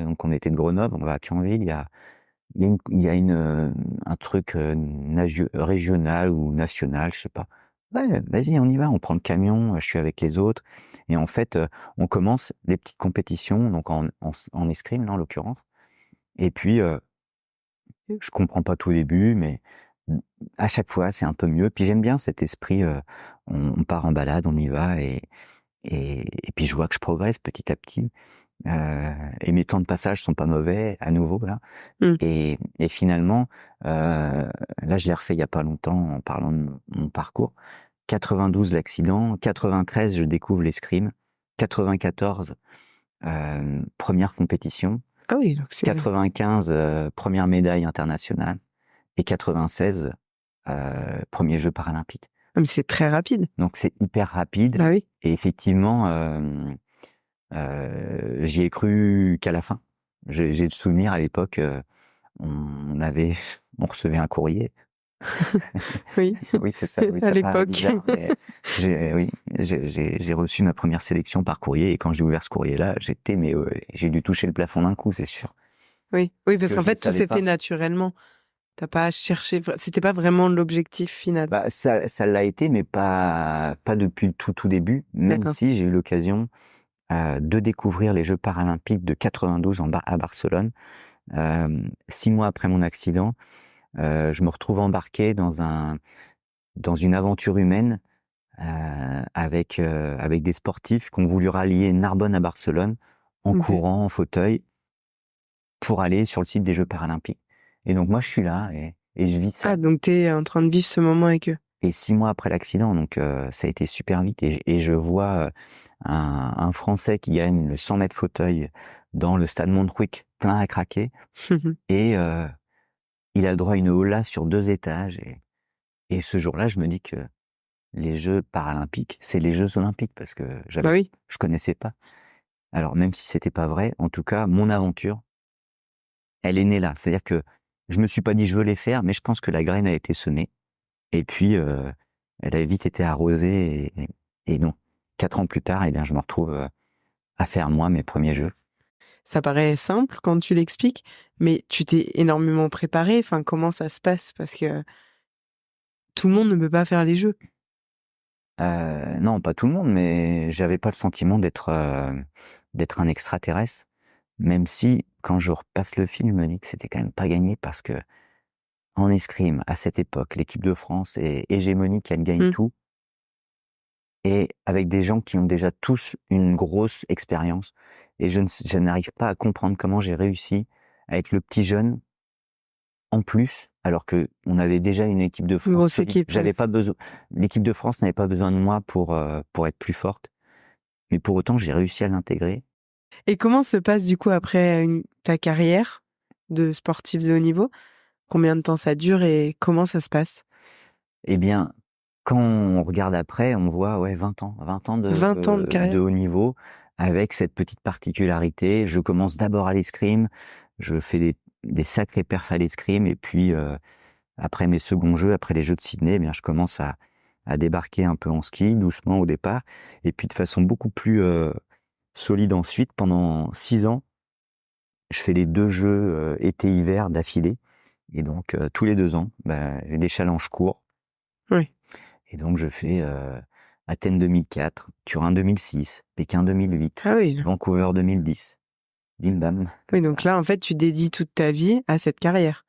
S2: Donc on était de Grenoble, on va à Thionville. Il y a un truc régional ou national, je sais pas. Ouais, vas-y, on y va. On prend le camion. Je suis avec les autres. Et en fait, on commence les petites compétitions, donc en escrime, là, en l'occurrence. Et puis, je comprends pas tout au début, mais à chaque fois, c'est un peu mieux. Puis j'aime bien cet esprit, on part en balade, on y va et puis je vois que je progresse petit à petit, et mes temps de passage sont pas mauvais à nouveau là
S1: Mmh.
S2: et finalement, là je l'ai refait il y a pas longtemps en parlant de mon parcours. 92 l'accident, 93 je découvre l'escrime, 94, 1re compétition,
S1: Ah oui, donc c'est
S2: 95, 1re médaille internationale et 96, 1er jeux paralympiques.
S1: ah mais c'est très rapide.
S2: Donc c'est hyper rapide
S1: Bah oui.
S2: et effectivement, j'y ai cru qu'à la fin. J'ai le souvenir à l'époque, on avait on recevait un courrier.
S1: Oui,
S2: Oui, c'est ça, oui,
S1: à
S2: ça paraît
S1: l'époque.
S2: bizarre, mais j'ai reçu ma première sélection par courrier et quand j'ai ouvert ce courrier-là, j'étais j'ai dû toucher le plafond d'un coup, c'est sûr.
S1: Oui, oui,
S2: Parce
S1: parce
S2: que
S1: qu'en
S2: je ne
S1: fait, tout
S2: savais
S1: s'est fait
S2: pas.
S1: naturellement. Tu as pas cherché c'était pas vraiment l'objectif final.
S2: Bah, ça l'a été, mais pas depuis le tout début, même
S1: D'accord.
S2: si j'ai eu l'occasion de découvrir les Jeux paralympiques de 92 à Barcelone. 6 mois après mon accident, je me retrouve embarqué dans une aventure humaine avec des sportifs qui ont voulu rallier Narbonne à Barcelone en
S1: OK.
S2: courant, en fauteuil, pour aller sur le site des Jeux paralympiques. Et donc moi, je suis là et je vis
S1: Ah
S2: ça.
S1: donc tu es en train de vivre ce moment avec eux.
S2: Et 6 mois après l'accident, donc ça a été super vite et je vois, un Français qui gagne le 100 mètres fauteuil dans le stade Montjuïc, plein à craquer et il a le droit à une aula sur 2 étages et ce jour-là, je me dis que les Jeux paralympiques, c'est les Jeux olympiques parce que
S1: Bah oui.
S2: je connaissais pas. Alors même si c'était pas vrai, en tout cas, mon aventure, elle est née là. C'est-à-dire que je me suis pas dit je veux les faire, mais je pense que la graine a été semée. Et puis, elle a vite été arrosée et non. 4 ans plus tard, eh bien, je me retrouve à faire moi mes premiers jeux.
S1: Ça paraît simple quand tu l'expliques, mais tu t'es énormément préparé. Enfin, comment ça se passe? Parce que tout le monde ne peut pas faire les jeux.
S2: Non, pas tout le monde, mais j'avais pas le sentiment d'être un extraterrestre. Même si, quand je repasse le film, je me dis que c'était quand même pas gagné parce que en escrime, à cette époque, l'équipe de France est hégémonique, elle gagne
S1: Mmh.
S2: tout. Et avec des gens qui ont déjà tous une grosse expérience. Et je n'arrive pas à comprendre comment j'ai réussi à être le petit jeune en plus, alors que on avait déjà une équipe de
S1: Une
S2: France
S1: grosse
S2: solide.
S1: équipe, ouais.
S2: J'avais pas besoin, l'équipe de France n'avait pas besoin de moi pour être plus forte. Mais pour autant, j'ai réussi à l'intégrer.
S1: Et comment se passe du coup après ta carrière de sportif de haut niveau? Combien de temps ça dure et comment ça se passe?
S2: Eh bien, quand on regarde après, on voit, ouais, 20 ans
S1: 20 ans de
S2: de
S1: carrière?
S2: haut niveau, avec cette petite particularité. Je commence d'abord à l'escrime, je fais des sacrés perfs à l'escrime, et puis, après mes seconds jeux, après les Jeux de Sydney, eh bien, je commence à débarquer un peu en ski, doucement au départ, et puis de façon beaucoup plus solide ensuite. Pendant 6 ans, je fais les 2 Jeux été-hiver d'affilée, et donc tous les 2 ans, j'ai des challenges courts.
S1: Oui.
S2: Et donc je fais Athènes 2004, Turin 2006, Pékin 2008,
S1: Ah oui.
S2: Vancouver 2010. Bim bam.
S1: Oui, donc là, en fait, tu dédies toute ta vie à cette carrière.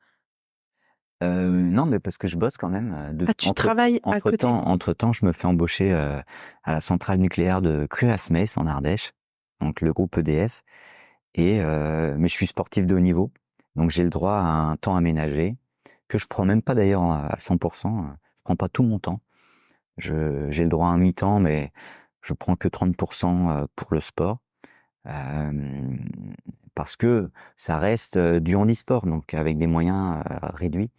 S2: Non, mais parce que je bosse quand même.
S1: Ah, tu travailles à côté?
S2: Entre temps, je me fais embaucher à la centrale nucléaire de Cruasmès en Ardèche, donc le groupe EDF. Mais je suis sportif de haut niveau, donc j'ai le droit à un temps aménagé que je prends même pas d'ailleurs à 100%. Je prends pas tout mon temps. J'ai le droit à un mi-temps, mais je prends que 30% pour le sport. Parce que ça reste du handisport, donc avec des moyens réduits.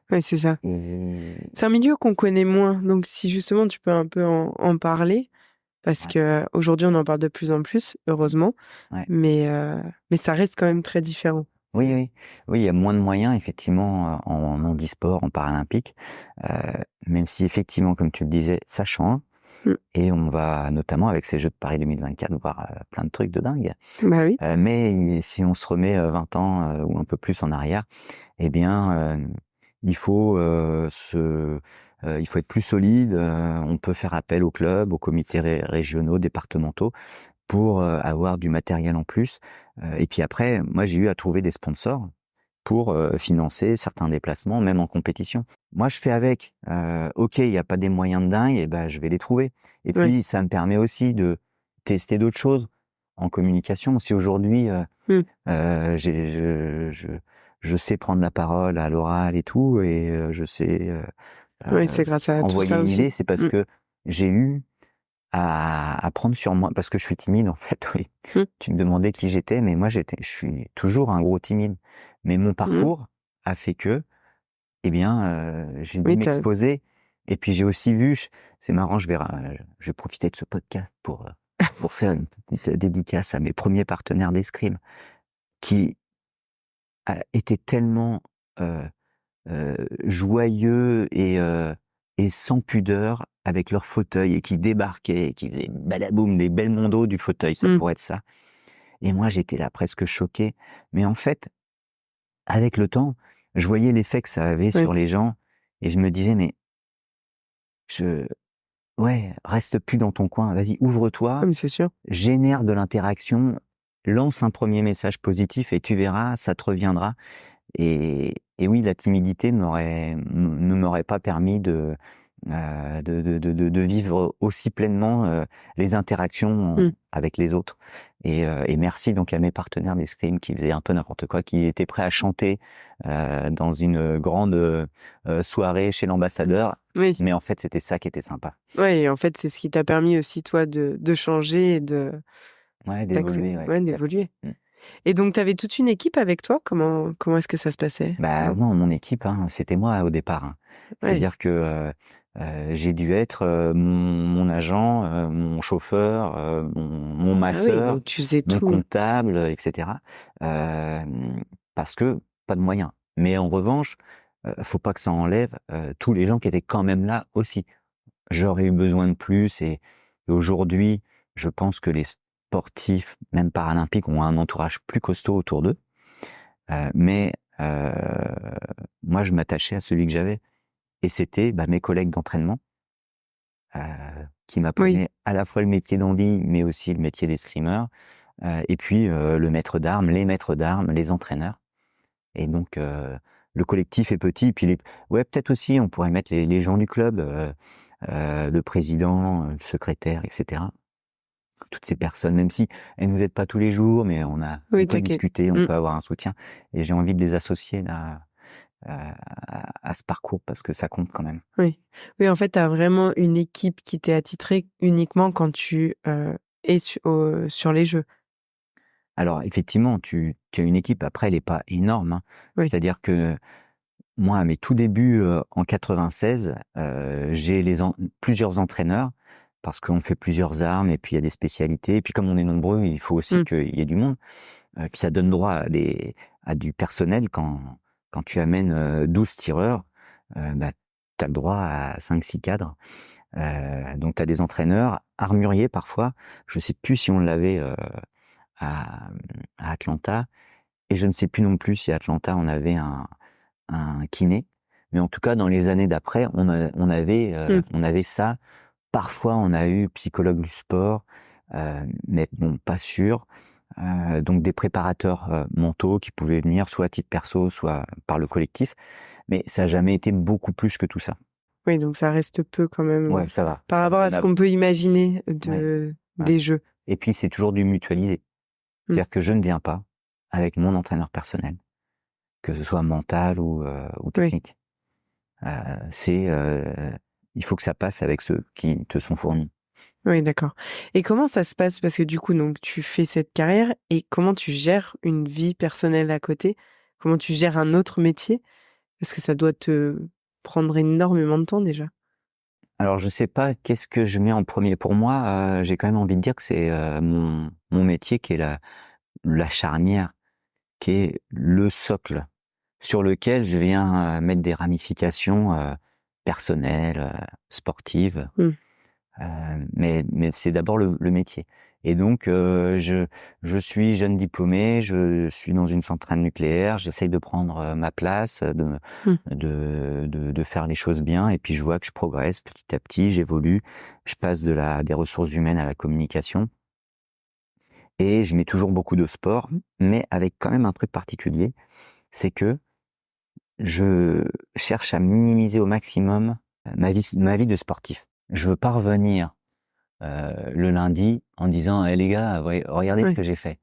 S1: Oui, c'est ça.
S2: Et
S1: C'est un milieu qu'on connaît moins, donc si justement tu peux un peu en parler, parce
S2: ouais,
S1: que aujourd'hui on en parle de plus en plus, heureusement,
S2: ouais.
S1: mais ça reste quand même très différent.
S2: Oui, oui, oui, il y a moins de moyens effectivement en handisport, en paralympique, même si effectivement, comme tu le disais, ça change.
S1: Mm.
S2: Et on va notamment avec ces Jeux de Paris 2024 voir plein de trucs de dingue.
S1: Bah oui,
S2: Mais si on se remet 20 ans ou un peu plus en arrière, eh bien, il faut il faut être plus solide. On peut faire appel aux clubs, aux comités régionaux, départementaux, pour avoir du matériel en plus. Et puis après, moi, j'ai eu à trouver des sponsors pour financer certains déplacements, même en compétition. Moi, je fais avec. Ok, il n'y a pas des moyens de dingue, et ben je vais les trouver. Et
S1: oui.
S2: puis, ça me permet aussi de tester d'autres choses en communication. Si aujourd'hui,
S1: Mm.
S2: je sais prendre la parole à l'oral et tout, et je sais
S1: Oui, c'est grâce à tout
S2: envoyer
S1: ça
S2: une
S1: aussi.
S2: idée, c'est parce
S1: Mm.
S2: que j'ai eu à prendre sur moi, parce que je suis timide en fait. Oui,
S1: Mm.
S2: tu me demandais qui j'étais, mais moi je suis toujours un gros timide. Mais mon
S1: Mm.
S2: parcours a fait que, eh bien, j'ai dû
S1: Oui,
S2: m'exposer. Et puis j'ai aussi vu, c'est marrant, je vais profiter de ce podcast pour faire une petite dédicace à mes premiers partenaires d'escrime qui étaient tellement joyeux et sans pudeur avec leur fauteuil, et qui débarquaient, et qui faisaient badaboum, des belles mondos du fauteuil, ça
S1: Mm.
S2: pourrait être ça. Et moi, j'étais là presque choqué. Mais en fait, avec le temps, je voyais l'effet que ça avait
S1: Oui,
S2: sur les gens, et je me disais, mais je, ouais, reste plus dans ton coin, vas-y, ouvre-toi,
S1: comme c'est sûr.
S2: génère de l'interaction, lance un premier message positif, et tu verras, ça te reviendra. Et oui, la timidité ne m'aurait pas permis de vivre aussi pleinement les interactions
S1: Mm.
S2: avec les autres. Et merci donc à mes partenaires d'escrime qui faisaient un peu n'importe quoi, qui étaient prêts à chanter dans une grande soirée chez l'ambassadeur.
S1: Oui,
S2: Mais en fait, c'était ça qui était sympa.
S1: ouais, et en fait, c'est ce qui t'a permis aussi, toi, de changer et
S2: Ouais, d'évoluer, ouais.
S1: ouais,
S2: Tout à fait.
S1: d'évoluer.
S2: Mm.
S1: Et donc, tu avais toute une équipe avec toi? Comment est-ce que ça se passait?
S2: Bah
S1: Non?
S2: non, mon équipe, hein, c'était moi au départ, hein.
S1: Ouais.
S2: C'est-à-dire que j'ai dû être mon agent, mon chauffeur, mon
S1: Ah oui,
S2: masseur,
S1: donc tu faisais
S2: mon
S1: tout.
S2: comptable, etc. Parce que pas de moyens. Mais en revanche, faut pas que ça enlève tous les gens qui étaient quand même là aussi. J'aurais eu besoin de plus et aujourd'hui, je pense que les sportifs, même paralympiques, ont un entourage plus costaud autour d'eux. Mais moi, je m'attachais à celui que j'avais et c'était mes collègues d'entraînement qui
S1: Oui,
S2: m'apprenaient à la fois le métier d'envie, mais aussi le métier d'escrimeur. Et puis le maître d'armes, les maîtres d'armes, les entraîneurs. Et donc le collectif est petit. Puis ouais, peut-être aussi, on pourrait mettre les gens du club, le président, le secrétaire, etc. Toutes ces personnes, même si elles nous aident pas tous les jours, mais on
S1: oui,
S2: peut
S1: t'inquiète.
S2: discuter, on
S1: Mmh.
S2: peut avoir un soutien. Et j'ai envie de les associer là à ce parcours parce que ça compte quand même.
S1: Oui. Oui, en fait, tu as vraiment une équipe qui t'est attitrée uniquement quand tu, es sur les jeux.
S2: Alors effectivement, tu as une équipe. Après, elle est pas énorme, hein.
S1: Oui.
S2: C'est-à-dire que moi, à mes tout débuts en 96, j'ai plusieurs entraîneurs parce qu'on fait plusieurs armes et puis il y a des spécialités. Et puis comme on est nombreux, il faut aussi
S1: Mmh.
S2: qu'il y ait du monde. Puis ça donne droit à du personnel quand tu amènes 12 tireurs, tu as le droit à 5-6 cadres. Donc tu as des entraîneurs, armuriers parfois. Je sais plus si on l'avait à, à Atlanta. Et je ne sais plus non plus si à Atlanta on avait un kiné. Mais en tout cas, dans les années d'après,
S1: Mmh.
S2: on avait ça. Parfois, on a eu psychologue du sport, mais bon, pas sûr. Donc des préparateurs mentaux qui pouvaient venir soit à titre perso, soit par le collectif. Mais ça n'a jamais été beaucoup plus que tout ça.
S1: Oui, donc ça reste peu quand même,
S2: Ouais, ça va.
S1: par rapport à ce qu'on peut imaginer
S2: Ouais, ouais.
S1: des jeux.
S2: Et puis c'est toujours du mutualisé.
S1: Mmh.
S2: C'est-à-dire que je ne viens pas avec mon entraîneur personnel, que ce soit mental ou
S1: Oui.
S2: technique. C'est il faut que ça passe avec ceux qui te sont fournis.
S1: Oui, d'accord. Et comment ça se passe? Parce que du coup, donc tu fais cette carrière et comment tu gères une vie personnelle à côté? Comment tu gères un autre métier? Parce que ça doit te prendre énormément de temps déjà.
S2: Alors je sais pas qu'est-ce que je mets en premier. Pour moi, j'ai quand même envie de dire que c'est mon métier qui est la charnière, qui est le socle sur lequel je viens mettre des ramifications personnelles, sportives.
S1: Mmh.
S2: Mais c'est d'abord le métier. Et donc je suis jeune diplômé, je suis dans une centrale nucléaire, j'essaye de prendre ma place,
S1: Mmh.
S2: de faire les choses bien. Et puis je vois que je progresse petit à petit, j'évolue, je passe des ressources humaines à la communication. Et je mets toujours beaucoup de sport, mais avec quand même un truc particulier, c'est que je cherche à minimiser au maximum ma vie de sportif. Je veux pas revenir le lundi en disant: «Eh les gars, regardez ce
S1: Oui.
S2: que j'ai fait».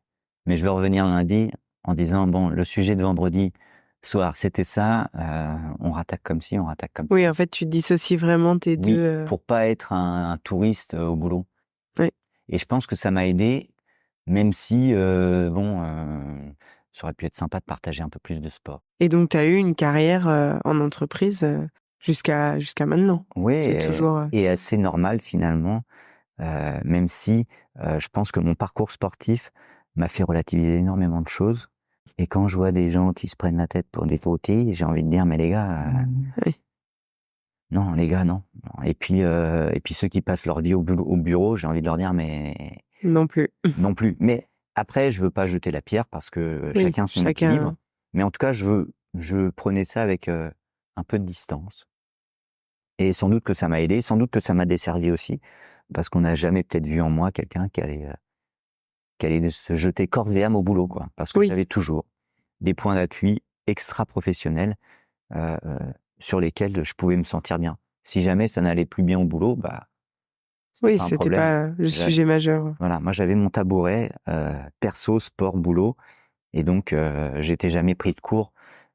S2: Mais je veux revenir lundi en disant: «Bon, le sujet de vendredi soir, c'était ça, on rattaque comme ci, on rattaque comme
S1: Oui,
S2: ça».
S1: en fait, tu dissocies vraiment tes 2,
S2: Oui, pour pas être un touriste au boulot.
S1: oui.
S2: Et je pense que ça m'a aidé, même si ça aurait pu être sympa de partager un peu plus de sport.
S1: Et donc tu as eu une carrière, en entreprise, jusqu'à maintenant?
S2: Oui,
S1: Tu es toujours,
S2: et assez normal finalement, même si je pense que mon parcours sportif m'a fait relativiser énormément de choses. Et quand je vois des gens qui se prennent la tête pour des broutilles, j'ai envie de dire: «Mais les gars,
S1: oui,
S2: non les gars, non, non». Et puis ceux qui passent leur vie au bureau, j'ai envie de leur dire: «Mais
S1: non plus.
S2: non plus». Mais après, je veux pas jeter la pierre parce que
S1: Oui,
S2: chacun son équilibre.
S1: chacun
S2: Mais en tout cas, je prenais ça avec un peu de distance. Et sans doute que ça m'a aidé, sans doute que ça m'a desservi aussi, parce qu'on n'a jamais peut-être vu en moi quelqu'un qui allait se jeter corps et âme au boulot, quoi. Parce que
S1: oui,
S2: j'avais toujours des points d'appui extra professionnels sur lesquels je pouvais me sentir bien. Si jamais ça n'allait plus bien au boulot, c'était
S1: oui,
S2: pas un
S1: c'était
S2: problème.
S1: pas le sujet majeur.
S2: Voilà, moi j'avais mon tabouret perso, sport, boulot, et donc j'étais jamais pris de court.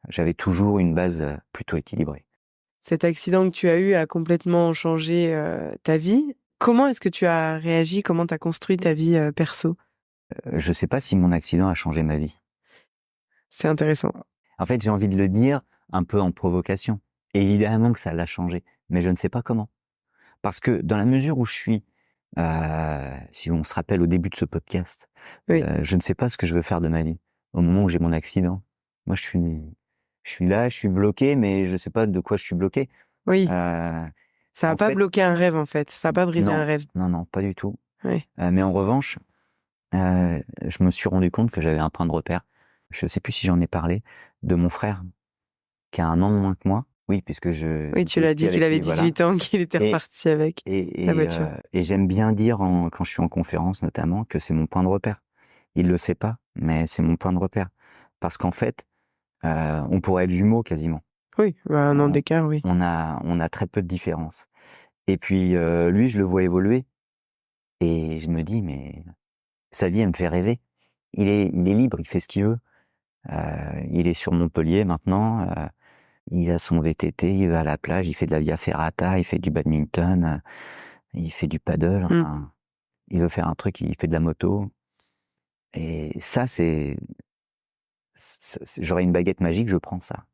S2: J'avais toujours une base plutôt équilibrée.
S1: Cet accident que tu as eu a complètement changé, ta vie. Comment est-ce que tu as réagi? Comment tu as construit ta vie, perso?
S2: Je sais pas si mon accident a changé ma vie.
S1: C'est intéressant.
S2: En fait, j'ai envie de le dire un peu en provocation. Évidemment que ça l'a changé, mais je ne sais pas comment. Parce que dans la mesure où je suis, si on se rappelle au début de ce podcast,
S1: Oui.
S2: je ne sais pas ce que je veux faire de ma vie. Au moment où j'ai mon accident, moi, je je suis là, je suis bloqué, mais je sais pas de quoi je suis bloqué.
S1: Oui,
S2: Euh,
S1: ça a
S2: en
S1: pas
S2: fait,
S1: bloqué un rêve en fait, ça a pas brisé un
S2: non,
S1: rêve.
S2: non, non, pas du tout.
S1: Ouais.
S2: Mais en revanche, je me suis rendu compte que j'avais un point de repère. Je sais plus si j'en ai parlé de mon frère qui a un an de moins que moi. Oui, puisque je
S1: Oui, tu
S2: j'étais au
S1: l'as
S2: ski
S1: dit qu'il
S2: avec
S1: avait
S2: lui, voilà.
S1: 18 ans, qu'il était
S2: Et
S1: reparti avec la voiture.
S2: et j'aime bien dire quand je suis en conférence notamment que c'est mon point de repère. Il le sait pas, mais c'est mon point de repère parce qu'en fait, on pourrait être jumeaux quasiment.
S1: Oui, bah, un an
S2: On,
S1: d'écart, oui.
S2: on a très peu de différence. Et puis lui, je le vois évoluer et je me dis mais sa vie, elle me fait rêver. Il est libre, il fait ce qu'il veut. Il est sur Montpellier maintenant. Il a son VTT, il va à la plage, il fait de la via ferrata, il fait du badminton, il fait du paddle.
S1: Mm.
S2: Enfin, il veut faire un truc, il fait de la moto. Et ça, j'aurais une baguette magique, je prends ça.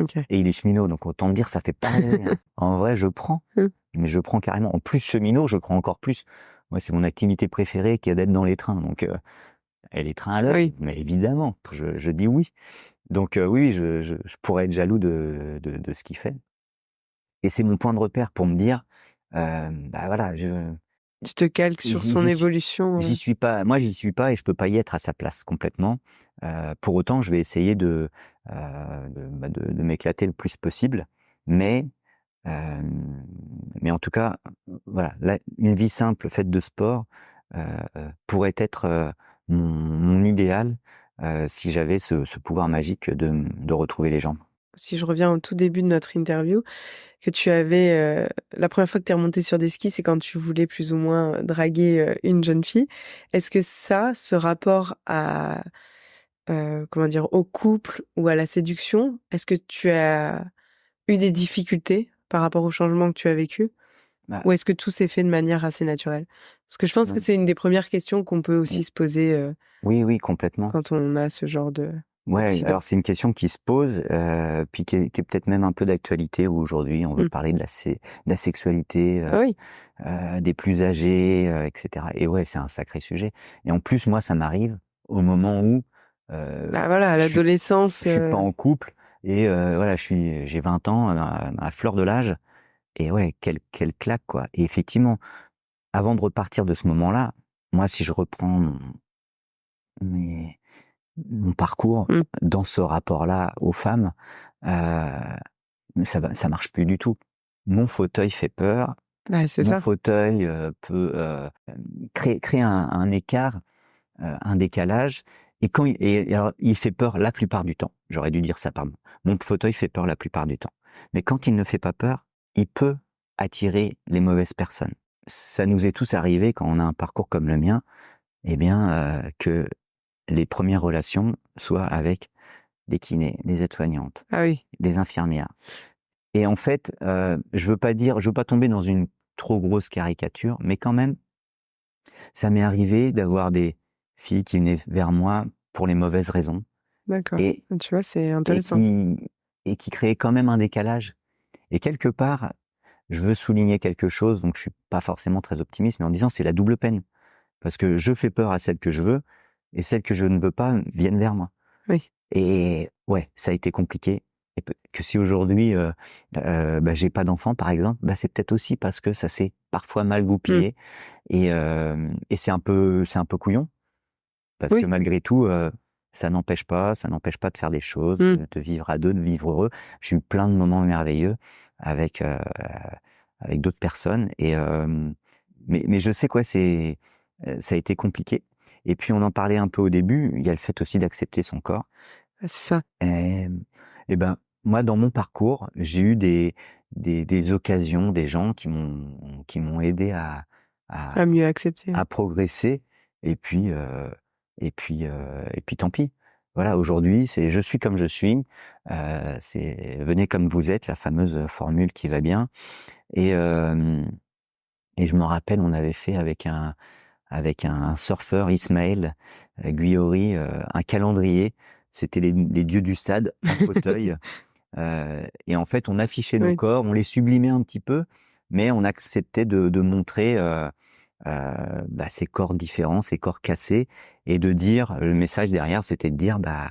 S1: Ok.
S2: Et il est cheminot, donc autant dire, ça fait pas rêver, hein. En vrai, je prends.
S1: Mm.
S2: Mais je prends carrément. En plus, cheminot, je prends encore plus. Moi, c'est mon activité préférée qui est d'être dans les trains. Donc, et les trains à l'œil,
S1: Oui.
S2: mais évidemment, je dis oui. Donc, oui, je pourrais être jaloux de ce qu'il fait. Et c'est mon point de repère pour me dire, bah voilà,
S1: Tu te calques sur
S2: j'y
S1: son
S2: j'y suis,
S1: évolution.
S2: j'y suis pas, moi j'y suis pas et je peux pas y être à sa place complètement. Pour autant, je vais essayer de m'éclater le plus possible, mais euh, mais en tout cas, voilà, une vie simple faite de sport pourrait être mon idéal si j'avais ce pouvoir magique de retrouver les jambes.
S1: Si je reviens au tout début de notre interview, que tu avais la première fois que tu es remonté sur des skis, c'est quand tu voulais plus ou moins draguer une jeune fille. Est-ce que ça, ce rapport à comment dire au couple ou à la séduction, est-ce que tu as eu des difficultés par rapport au changement que tu as vécu,
S2: Bah,
S1: ou est-ce que tout s'est fait de manière assez naturelle? Parce que je pense que
S2: non.
S1: c'est une des premières questions qu'on peut aussi se poser
S2: Oui, oui, complètement.
S1: quand on a ce genre de
S2: Ouais,
S1: d'accident.
S2: alors c'est une question qui se pose, puis qui est peut-être même un peu d'actualité où aujourd'hui on veut
S1: Mm.
S2: parler de la sexualité,
S1: Ah oui,
S2: des plus âgés, etc. Et ouais, c'est un sacré sujet. Et en plus, moi, ça m'arrive au moment où
S1: bah voilà, à
S2: je suis,
S1: l'adolescence.
S2: je suis pas en couple et voilà, j'ai 20 ans, à la fleur de l'âge. Et ouais, quelle claque quoi. Et effectivement, avant de repartir de ce moment-là, moi, si je reprends mes mon parcours
S1: Mm.
S2: dans ce rapport-là aux femmes, ça marche plus du tout. Mon fauteuil fait peur.
S1: Bah, c'est
S2: Mon
S1: ça.
S2: fauteuil peut créer un écart, un décalage. Et alors, il fait peur la plupart du temps. J'aurais dû dire ça, pardon. Mon fauteuil fait peur la plupart du temps. Mais quand il ne fait pas peur, il peut attirer les mauvaises personnes. Ça nous est tous arrivé quand on a un parcours comme le mien, eh bien, que les premières relations soient avec des kinés, des aides-soignantes,
S1: Ah oui.
S2: des infirmières. Et en fait, je veux pas tomber dans une trop grosse caricature, mais quand même, ça m'est arrivé d'avoir des filles qui venaient vers moi pour les mauvaises raisons
S1: D'accord.
S2: et,
S1: Tu vois, c'est
S2: et
S1: intéressant.
S2: qui créaient quand même un décalage. Et quelque part, je veux souligner quelque chose, donc je suis pas forcément très optimiste, mais en disant c'est la double peine. Parce que je fais peur à celles que je veux et celles que je ne veux pas viennent vers moi.
S1: Oui.
S2: Et ouais, ça a été compliqué. Et que si aujourd'hui bah, j'ai pas d'enfant, par exemple, bah, c'est peut-être aussi parce que ça s'est parfois mal
S1: Mm.
S2: goupillé et c'est un peu couillon parce que
S1: Oui.
S2: malgré tout, ça n'empêche pas de faire des choses,
S1: Mm.
S2: de vivre à deux, de vivre heureux. J'ai eu plein de moments merveilleux avec avec d'autres personnes mais je sais quoi, ça a été compliqué. Et puis on en parlait un peu au début. Il y a le fait aussi d'accepter son corps.
S1: Ah, c'est ça.
S2: Et, et ben, moi, dans mon parcours, j'ai eu des occasions, des gens qui m'ont aidé à,
S1: À mieux accepter.
S2: à progresser. Et puis, et puis, tant pis. Voilà, aujourd'hui, c'est je suis comme je suis. C'est venez comme vous êtes, la fameuse formule qui va bien. Et, euh, et je me rappelle, on avait fait avec un surfeur, Ismaël Guyori, un calendrier. C'était les dieux du stade en fauteuil. Et en fait, on affichait nos
S1: Oui.
S2: corps, on les sublimait un petit peu, mais on acceptait de montrer bah, ces corps différents, ces corps cassés, et de dire, le message derrière, c'était de dire, bah,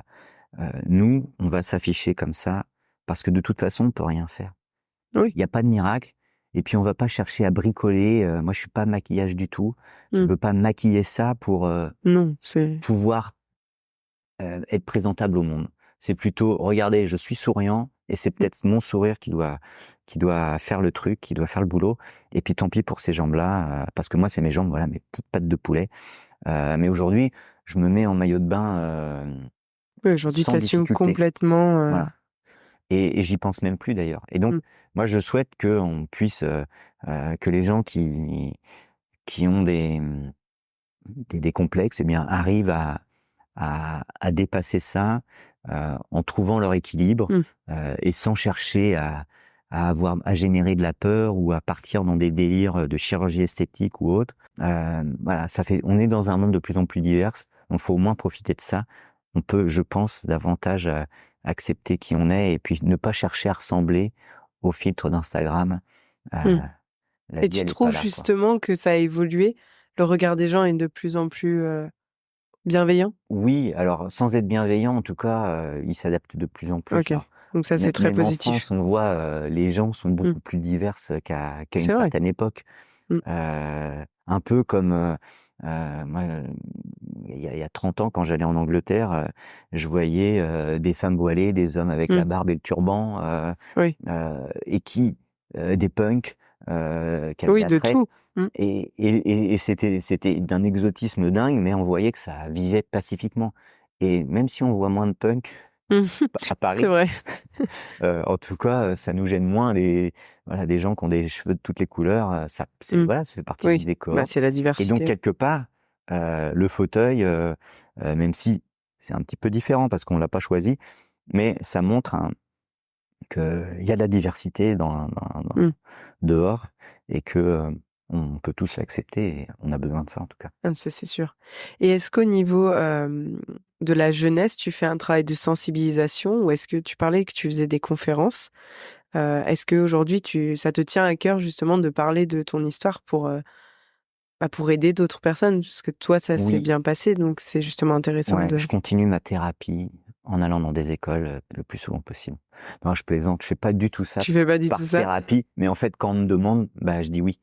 S2: Nous, on va s'afficher comme ça parce que de toute façon, on peut rien faire.
S1: Oui.
S2: Il n'y a pas de miracle. Et puis, on va pas chercher à bricoler. Moi, je suis pas maquillage du tout. Je
S1: Mmh.
S2: veux pas maquiller ça pour
S1: Non, c'est
S2: pouvoir être présentable au monde. C'est plutôt, regardez, je suis souriant et c'est
S1: mmh,
S2: peut-être mon sourire qui doit faire le truc, qui doit faire le boulot. Et puis tant pis pour ces jambes-là, parce que moi, c'est mes jambes, voilà, mes petites pattes de poulet. Mais aujourd'hui, je me mets en maillot de bain
S1: oui, aujourd'hui, tu
S2: sans
S1: assumes
S2: difficulté.
S1: complètement,
S2: Voilà. Et j'y pense même plus d'ailleurs. Et donc,
S1: mmh,
S2: moi, je souhaite qu'on puisse, que les gens qui ont des complexes, eh bien, arrivent à dépasser ça en trouvant leur équilibre
S1: mmh,
S2: et sans chercher à générer de la peur ou à partir dans des délires de chirurgie esthétique ou autre. Voilà, on est dans un monde de plus en plus divers, donc faut au moins profiter de ça. On peut, je pense, davantage accepter qui on est et puis ne pas chercher à ressembler au filtre d'Instagram.
S1: mmh.
S2: La
S1: Et
S2: vie,
S1: tu
S2: elle est pas
S1: trouves
S2: là, quoi.
S1: justement que ça a évolué? Le regard des gens est de plus en plus, bienveillant?
S2: Oui, alors sans être bienveillant, en tout cas, ils s'adaptent de plus en plus.
S1: OK,
S2: Alors,
S1: donc ça, c'est très
S2: même en
S1: positif.
S2: France, on voit, les gens sont
S1: Mmh,
S2: beaucoup plus diverses qu'à une
S1: c'est vrai.
S2: certaine époque.
S1: Mmh,
S2: Un peu comme, moi, il y a 30 ans, quand j'allais en Angleterre, je voyais, des femmes voilées, des hommes avec la
S1: mmh,
S2: barbe et le turban,
S1: oui.
S2: et des punks, qui avaient
S1: Oui,
S2: la
S1: de
S2: traite.
S1: tout. Mmh.
S2: Et c'était d'un exotisme dingue, mais on voyait que ça vivait pacifiquement. Et même si on voit moins de punks
S1: Mmh.
S2: à
S1: C'est
S2: Paris,
S1: vrai.
S2: en tout cas, ça nous gêne moins des gens qui ont des cheveux de toutes les couleurs,
S1: Mmh.
S2: ça fait partie du
S1: Oui, bah,
S2: décor.
S1: c'est la
S2: Et donc
S1: diversité.
S2: quelque part, le fauteuil, même si c'est un petit peu différent parce qu'on l'a pas choisi, mais ça montre qu'il y a de la diversité
S1: Mmh.
S2: dehors et que, on peut tous l'accepter et on a besoin de ça en tout cas.
S1: Ah, ça, c'est sûr. Et est-ce qu'au niveau, de la jeunesse, tu fais un travail de sensibilisation ou est-ce que tu parlais que tu faisais des conférences? Est-ce qu'aujourd'hui ça te tient à cœur justement de parler de ton histoire pour aider d'autres personnes? Parce que toi, ça s'est
S2: Oui,
S1: bien passé, donc c'est justement intéressant
S2: ouais,
S1: de
S2: je continue ma thérapie en allant dans des écoles, le plus souvent possible. Non, je plaisante, je fais pas du tout ça
S1: tu fais pas du tout
S2: par
S1: ça?
S2: thérapie, mais en fait, quand on me demande, bah, je dis oui.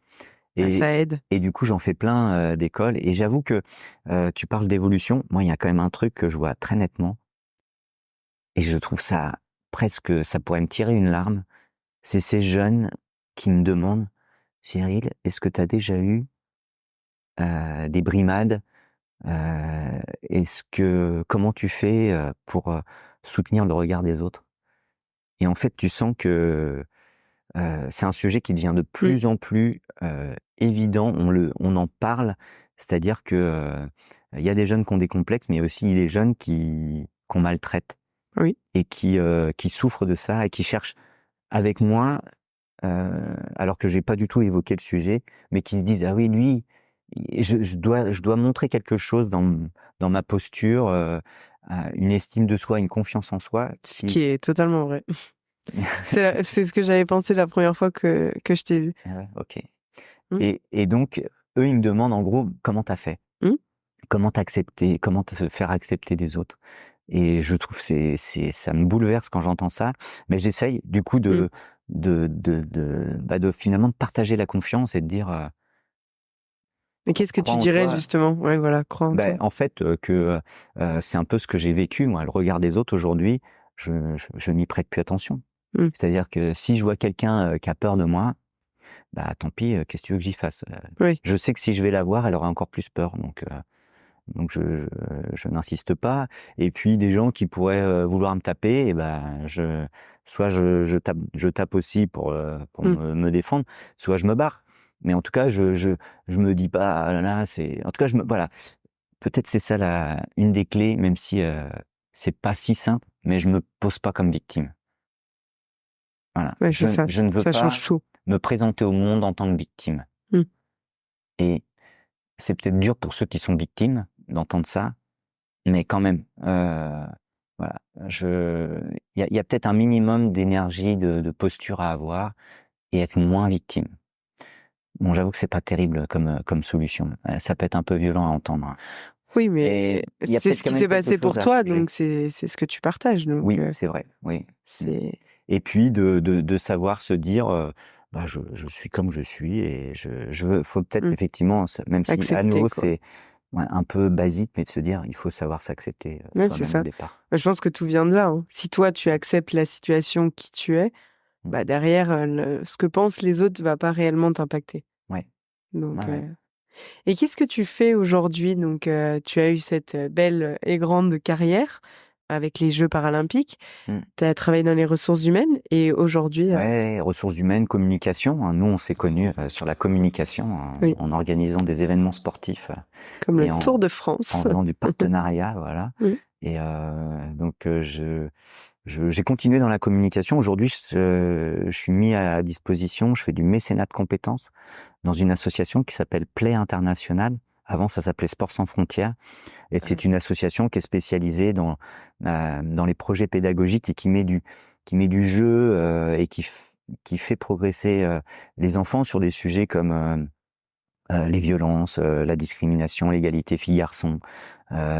S1: Bah,
S2: Et
S1: ça aide.
S2: et du coup, j'en fais plein, d'écoles et j'avoue que, tu parles d'évolution. Moi, il y a quand même un truc que je vois très nettement et je trouve ça presque ça pourrait me tirer une larme. C'est ces jeunes qui me demandent: «Cyril, est-ce que tu as déjà eu, des brimades? Comment tu fais, pour, soutenir le regard des autres?» Et en fait, tu sens que, c'est un sujet qui devient de
S1: Mmh.
S2: plus en plus, évident. On en parle, c'est-à-dire que, il y a des jeunes qui ont des complexes, mais il y a aussi des jeunes qu'on maltraite
S1: Oui.
S2: et qui souffrent de ça et qui cherchent avec moi, alors que j'ai pas du tout évoqué le sujet, mais qui se disent: «Ah oui, lui, je dois montrer quelque chose dans ma posture, une estime de soi, une confiance en soi
S1: Ce
S2: qui».
S1: qui est totalement vrai. C'est ce que j'avais pensé la première fois que je t'ai vu.
S2: Ah ouais, OK.
S1: Mmh.
S2: Et donc, eux, ils me demandent en gros: «Comment t'as fait?
S1: Mmh.
S2: Comment t'as accepté? Comment te faire accepter des autres?» Et je trouve ça me bouleverse quand j'entends ça, mais j'essaye du coup
S1: Mmh.
S2: de finalement de partager la confiance et de dire,
S1: Et qu'est-ce que
S2: «Crois
S1: tu
S2: en
S1: dirais
S2: toi».
S1: justement? Ouais, voilà, crois en toi.
S2: En fait, c'est un peu ce que j'ai vécu moi, le regard des autres aujourd'hui, je n'y prête plus attention.
S1: Mmh.
S2: C'est-à-dire que si je vois quelqu'un, qui a peur de moi, bah, tant pis, qu'est-ce que tu veux que j'y fasse?
S1: Oui.
S2: Je sais que si je vais la voir, elle aura encore plus peur donc je n'insiste pas. Et puis des gens qui pourraient, vouloir me taper et ben, soit je tape aussi pour
S1: Mmh.
S2: me défendre, soit je me barre. Mais en tout cas, je me dis pas: «Ah là là, c'est», en tout cas, voilà. Peut-être c'est ça une des clés, même si, c'est pas si simple, mais je me pose pas comme victime. Voilà.
S1: Ouais, c'est
S2: Je ne veux
S1: ça
S2: pas
S1: change tout.
S2: me présenter au monde en tant que victime
S1: Mmh.
S2: et c'est peut-être dur pour ceux qui sont victimes d'entendre ça, mais quand même, voilà, il y a peut-être un minimum d'énergie, de posture à avoir et être moins victime. Bon, j'avoue que c'est pas terrible comme solution. Ça peut être un peu violent à entendre, hein.
S1: Oui, mais
S2: Et il y a
S1: c'est
S2: peut-être
S1: ce
S2: quand
S1: qui
S2: même
S1: s'est
S2: quelque
S1: passé
S2: chose
S1: pour
S2: à
S1: toi,
S2: changer.
S1: donc c'est ce que tu partages, donc
S2: Oui, c'est vrai, oui. Mmh.
S1: c'est
S2: Et puis de savoir se dire, bah, je suis comme je suis et je veux faut peut-être
S1: mmh,
S2: effectivement, même si à
S1: accepter,
S2: nouveau
S1: quoi.
S2: c'est, ouais, un peu basique, mais de se dire: «Il faut savoir s'accepter,
S1: Ouais, c'est
S2: soi-même au
S1: ça.
S2: départ».
S1: Bah, je pense que tout vient de là, hein. Si toi, tu acceptes la situation qui tu es,
S2: Mmh.
S1: bah, derrière, le ce que pensent les autres va pas réellement t'impacter,
S2: Ouais, ouais,
S1: donc
S2: ouais.
S1: et qu'est-ce que tu fais aujourd'hui? Donc tu as eu cette, belle et grande carrière avec les Jeux paralympiques.
S2: Mmh.
S1: Tu as travaillé dans les ressources humaines et aujourd'hui,
S2: Ouais, ressources humaines, communication, hein. Nous, on s'est connus, sur la communication
S1: oui,
S2: en organisant des événements sportifs,
S1: comme le
S2: et
S1: Tour de
S2: en
S1: France.
S2: faisant du partenariat, voilà.
S1: Mmh.
S2: Et donc j'ai continué dans la communication. Aujourd'hui, je suis mis à disposition, je fais du mécénat de compétences dans une association qui s'appelle Play International. Avant, ça s'appelait Sport sans frontières, et
S1: Ah,
S2: c'est une association qui est spécialisée dans les projets pédagogiques et qui met du jeu, et qui fait progresser les enfants sur des sujets comme les violences, la discrimination, l'égalité filles-garçons,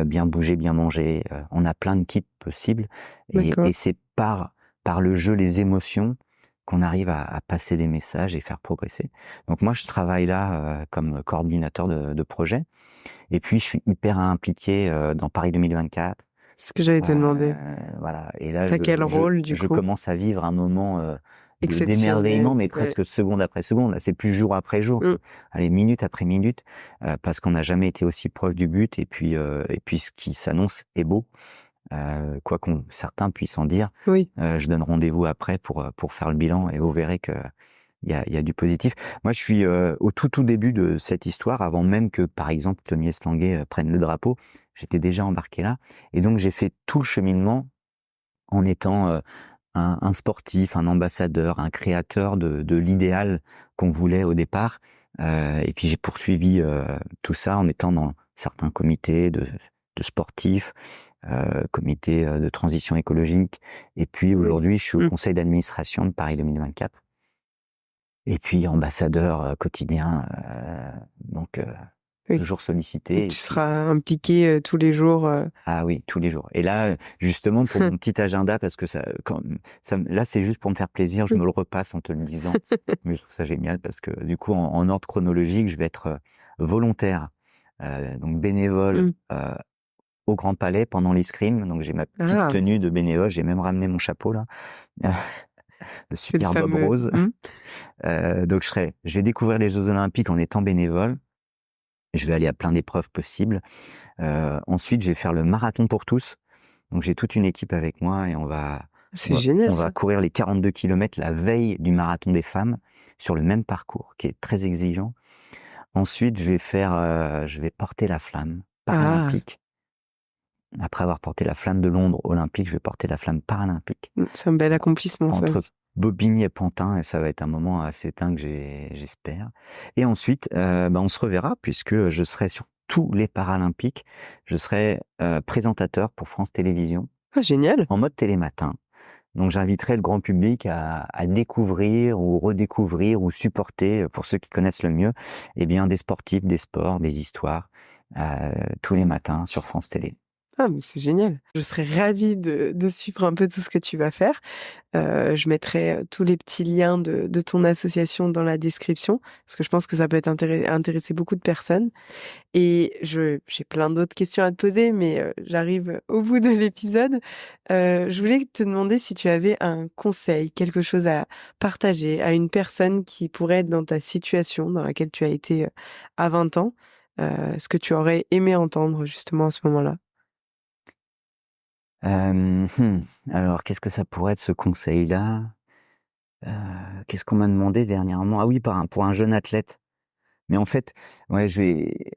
S2: bien bouger, bien manger. On a plein de kits possibles, et
S1: d'accord.
S2: c'est par le jeu, les émotions, qu'on arrive à passer des messages et faire progresser. Donc moi, je travaille là comme coordinateur de projet, et puis je suis hyper impliqué dans Paris 2024.
S1: C'est ce que j'allais te demander.
S2: Voilà, et là,
S1: Tu as quel rôle du
S2: je
S1: coup?
S2: commence à vivre un moment d'émerveillement,
S1: Exceptionnel,
S2: mais
S1: ouais.
S2: presque seconde après seconde. Là, c'est plus jour après jour,
S1: Mmh.
S2: allez, minute après minute, parce qu'on n'a jamais été aussi proche du but, et puis ce qui s'annonce est beau, quoi qu'on certains puissent en dire.
S1: Oui.
S2: Je donne rendez-vous après pour faire le bilan, et vous verrez que il y a du positif. Moi, je suis au tout début de cette histoire, avant même que, par exemple, Tony Estanguet prenne le drapeau. J'étais déjà embarqué là, et donc j'ai fait tout le cheminement en étant un sportif, un ambassadeur, un créateur de l'idéal qu'on voulait au départ. Et puis j'ai poursuivi tout ça en étant dans certains comités de sportifs, comités de transition écologique. Et puis
S1: Oui.
S2: aujourd'hui, je suis au
S1: Mmh.
S2: conseil d'administration de Paris 2024. Et puis ambassadeur quotidien, donc
S1: Oui.
S2: toujours
S1: Donc
S2: sollicité. Et
S1: tu
S2: puis
S1: seras impliqué, tous les jours,
S2: ah oui, tous les jours. Et là, justement, pour mon petit agenda, parce que là, c'est juste pour me faire plaisir, je me le repasse en te le disant, mais je trouve ça génial parce que du coup, en ordre chronologique, je vais être volontaire, donc bénévole
S1: Mmh.
S2: au Grand Palais pendant l'escrime. Donc j'ai ma petite
S1: Ah!
S2: tenue de bénévole, j'ai même ramené mon chapeau là, le
S1: C'est le
S2: super Bob
S1: fameux
S2: Rose. Donc je vais découvrir les Jeux Olympiques en étant bénévole. Je vais aller à plein d'épreuves possibles. Ensuite, je vais faire le marathon pour tous. Donc j'ai toute une équipe avec moi, et on va on
S1: c'est
S2: va
S1: génial
S2: on va
S1: ça.
S2: courir les 42 kilomètres la veille du marathon des femmes sur le même parcours qui est très exigeant. Ensuite, je vais porter la flamme
S1: Ah!
S2: paralympique. Après avoir porté la flamme de Londres olympique, je vais porter la flamme paralympique
S1: Mmh, c'est un bel accomplissement ça
S2: entre
S1: aussi.
S2: Bobigny et Pantin, et ça va être un moment assez dingue, j'espère. Et ensuite, bah, on se reverra puisque je serai sur tous les paralympiques. Je serai présentateur pour France Télévisions
S1: Ah génial!
S2: en mode télématin. Donc j'inviterai le grand public à découvrir ou redécouvrir ou supporter, pour ceux qui connaissent le mieux, eh bien des sportifs, des sports, des histoires, tous les matins sur France Télé.
S1: Ah mais c'est génial. Je serais ravie de suivre un peu tout ce que tu vas faire. Je mettrai, tous les petits liens de ton association dans la description, parce que je pense que ça peut être intéresser beaucoup de personnes et j'ai plein d'autres questions à te poser, mais j'arrive au bout de l'épisode. Je voulais te demander si tu avais un conseil, quelque chose à partager à une personne qui pourrait être dans ta situation dans laquelle tu as été, à 20 ans, ce que tu aurais aimé entendre justement à ce moment-là?
S2: Alors qu'est-ce que ça pourrait être ce conseil-là? Heu, Qu'est-ce qu'on m'a demandé dernièrement? Ah oui, pour un jeune athlète. Mais en fait, ouais,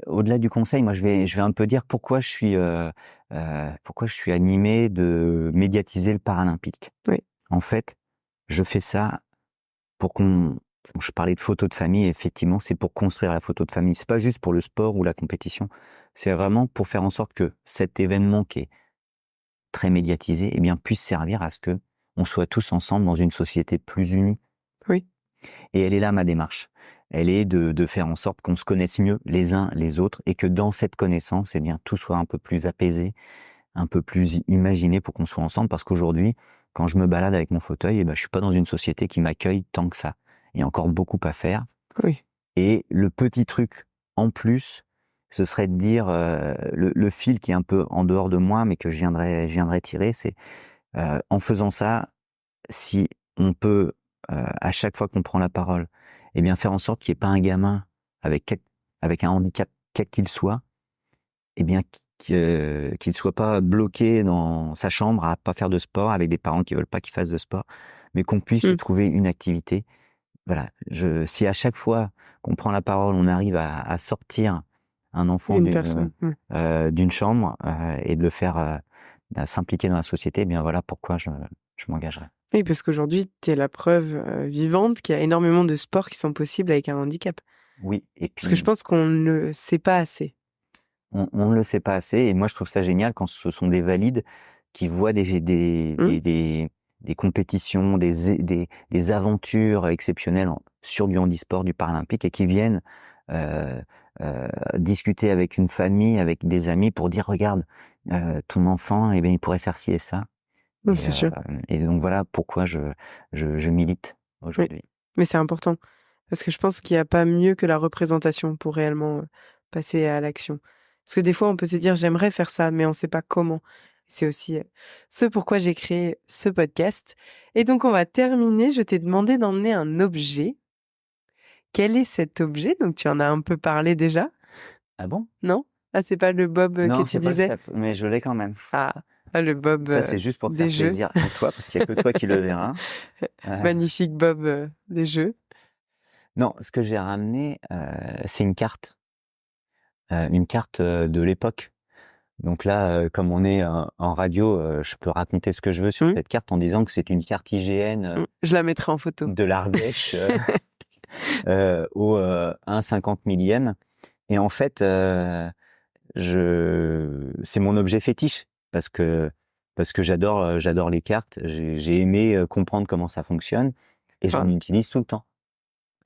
S2: au-delà du conseil, moi, je vais un peu dire pourquoi je suis animé de médiatiser le paralympique.
S1: Oui.
S2: En fait, je fais ça pour je parlais de photo de famille, effectivement, c'est pour construire la photo de famille. C'est pas juste pour le sport ou la compétition. C'est vraiment pour faire en sorte que cet événement qui est très médiatisé, eh bien, puisse servir à ce que on soit tous ensemble dans une société plus unie.
S1: Oui.
S2: Et elle est là, ma démarche. elle est de faire en sorte qu'on se connaisse mieux les uns les autres et que dans cette connaissance, eh bien, tout soit un peu plus apaisé, un peu plus imaginé pour qu'on soit ensemble. Parce qu'aujourd'hui, quand je me balade avec mon fauteuil, eh ben, je suis pas dans une société qui m'accueille tant que ça. Il y a encore beaucoup à faire.
S1: Oui.
S2: Et le petit truc en plus, ce serait de dire le fil qui est un peu en dehors de moi, mais que je viendrais tirer, c'est en faisant ça, si on peut à chaque fois qu'on prend la parole, eh bien faire en sorte qu'il n'y ait pas un gamin avec un handicap quel qu'il soit, eh bien qu'il soit pas bloqué dans sa chambre à pas faire de sport avec des parents qui veulent pas qu'il fasse de sport, mais qu'on puisse lui
S1: Mmh.
S2: trouver une activité. Voilà, si à chaque fois qu'on prend la parole, on arrive à sortir un enfant
S1: Une personne. Mmh.
S2: d'une chambre et de le faire s'impliquer dans la société, eh bien voilà pourquoi je m'engagerai.
S1: Oui, parce qu'aujourd'hui, tu es la preuve, vivante qu'il y a énormément de sports qui sont possibles avec un handicap.
S2: Oui, et
S1: Parce que je
S2: puis
S1: pense qu'on ne le sait pas assez.
S2: on ne le fait pas assez, et moi je trouve ça génial quand ce sont des valides qui voient
S1: Mmh.
S2: des compétitions, des aventures exceptionnelles sur du handisport, du paralympique, et qui viennent euh, discuter avec une famille, avec des amis pour dire regarde, ton enfant, eh bien, il pourrait faire ci et ça.
S1: Non,
S2: Et,
S1: c'est sûr.
S2: et donc voilà pourquoi je milite
S1: Oui.
S2: aujourd'hui.
S1: Mais c'est important. Parce que je pense qu'il y a pas mieux que la représentation pour réellement, passer à l'action. Parce que des fois, on peut se dire: «J'aimerais faire ça», mais on sait pas comment. C'est aussi, ce pourquoi j'ai créé ce podcast et donc on va terminer. Je t'ai demandé d'emmener un objet. Quel est cet objet? Donc tu en as un peu parlé déjà,
S2: Ah bon?
S1: non? Ah, c'est pas le bob, que
S2: Non,
S1: tu
S2: c'est pas le
S1: disais?
S2: cap, mais je l'ai quand même.
S1: Ah, ah le bob,
S2: Ça, c'est juste pour te
S1: des
S2: faire
S1: jeux.
S2: plaisir à toi, parce qu'il y a que toi qui le verras.
S1: Magnifique bob, des jeux.
S2: Non, ce que j'ai ramené, c'est une carte de l'époque. Donc là, comme on est en radio, je peux raconter ce que je veux sur
S1: Mmh.
S2: cette carte en disant que c'est une carte IGN
S1: Mmh. Je la mettrai en photo.
S2: de l'Ardèche au 1/50 millième. Et en fait, c'est mon objet fétiche parce que j'adore les cartes. J'ai aimé comprendre comment ça fonctionne et j'en
S1: Enfin,
S2: utilise tout le temps.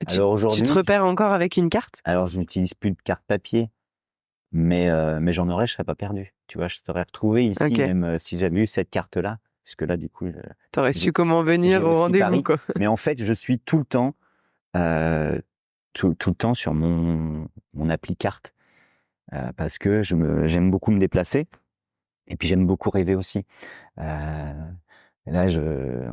S1: tu
S2: Alors
S1: tu te
S2: aujourd'hui,
S1: repères encore avec une carte?
S2: alors je n'utilise plus de cartes papier, mais j'en aurais, je serais pas perdu. Tu vois, je serais retrouvé ici
S1: OK.
S2: même si j'avais eu cette carte-là, puisque là du coup
S1: Tu aurais
S2: j'ai
S1: su comment
S2: j'ai
S1: venir au
S2: aussi
S1: rendez-vous,
S2: Paris.
S1: quoi.
S2: Mais en fait, je suis tout le temps euh, tout le temps sur mon appli carte parce que j'aime beaucoup me déplacer et puis j'aime beaucoup rêver aussi. Euh, Là,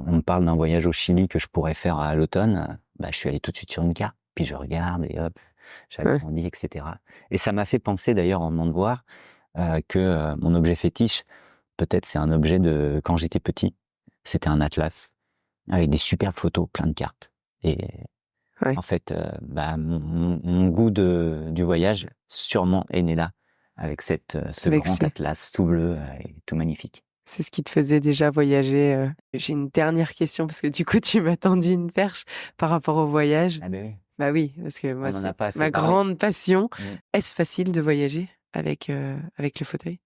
S2: on me parle d'un voyage au Chili que je pourrais faire à l'automne. Bah, je suis allé tout de suite sur une carte, puis je regarde et hop,
S1: Ouais.
S2: j'agrandis, etc. Et ça m'a fait penser d'ailleurs en venant de voir que mon objet fétiche, peut-être c'est un objet de quand j'étais petit. C'était un atlas avec des superbes photos, plein de cartes. Et
S1: Ouais.
S2: en fait, bah, mon goût du voyage sûrement est né là, avec ce
S1: Avec
S2: grand
S1: ces
S2: atlas tout bleu et tout magnifique.
S1: c'est ce qui te faisait déjà voyager, J'ai une dernière question parce que du coup, tu m'as tendu une perche par rapport au voyage.
S2: Ah ben oui,
S1: Bah oui, parce que moi,
S2: on n'en a
S1: c'est
S2: pas assez
S1: ma
S2: parlé.
S1: grande passion.
S2: Mm.
S1: Est-ce facile de voyager avec le fauteuil?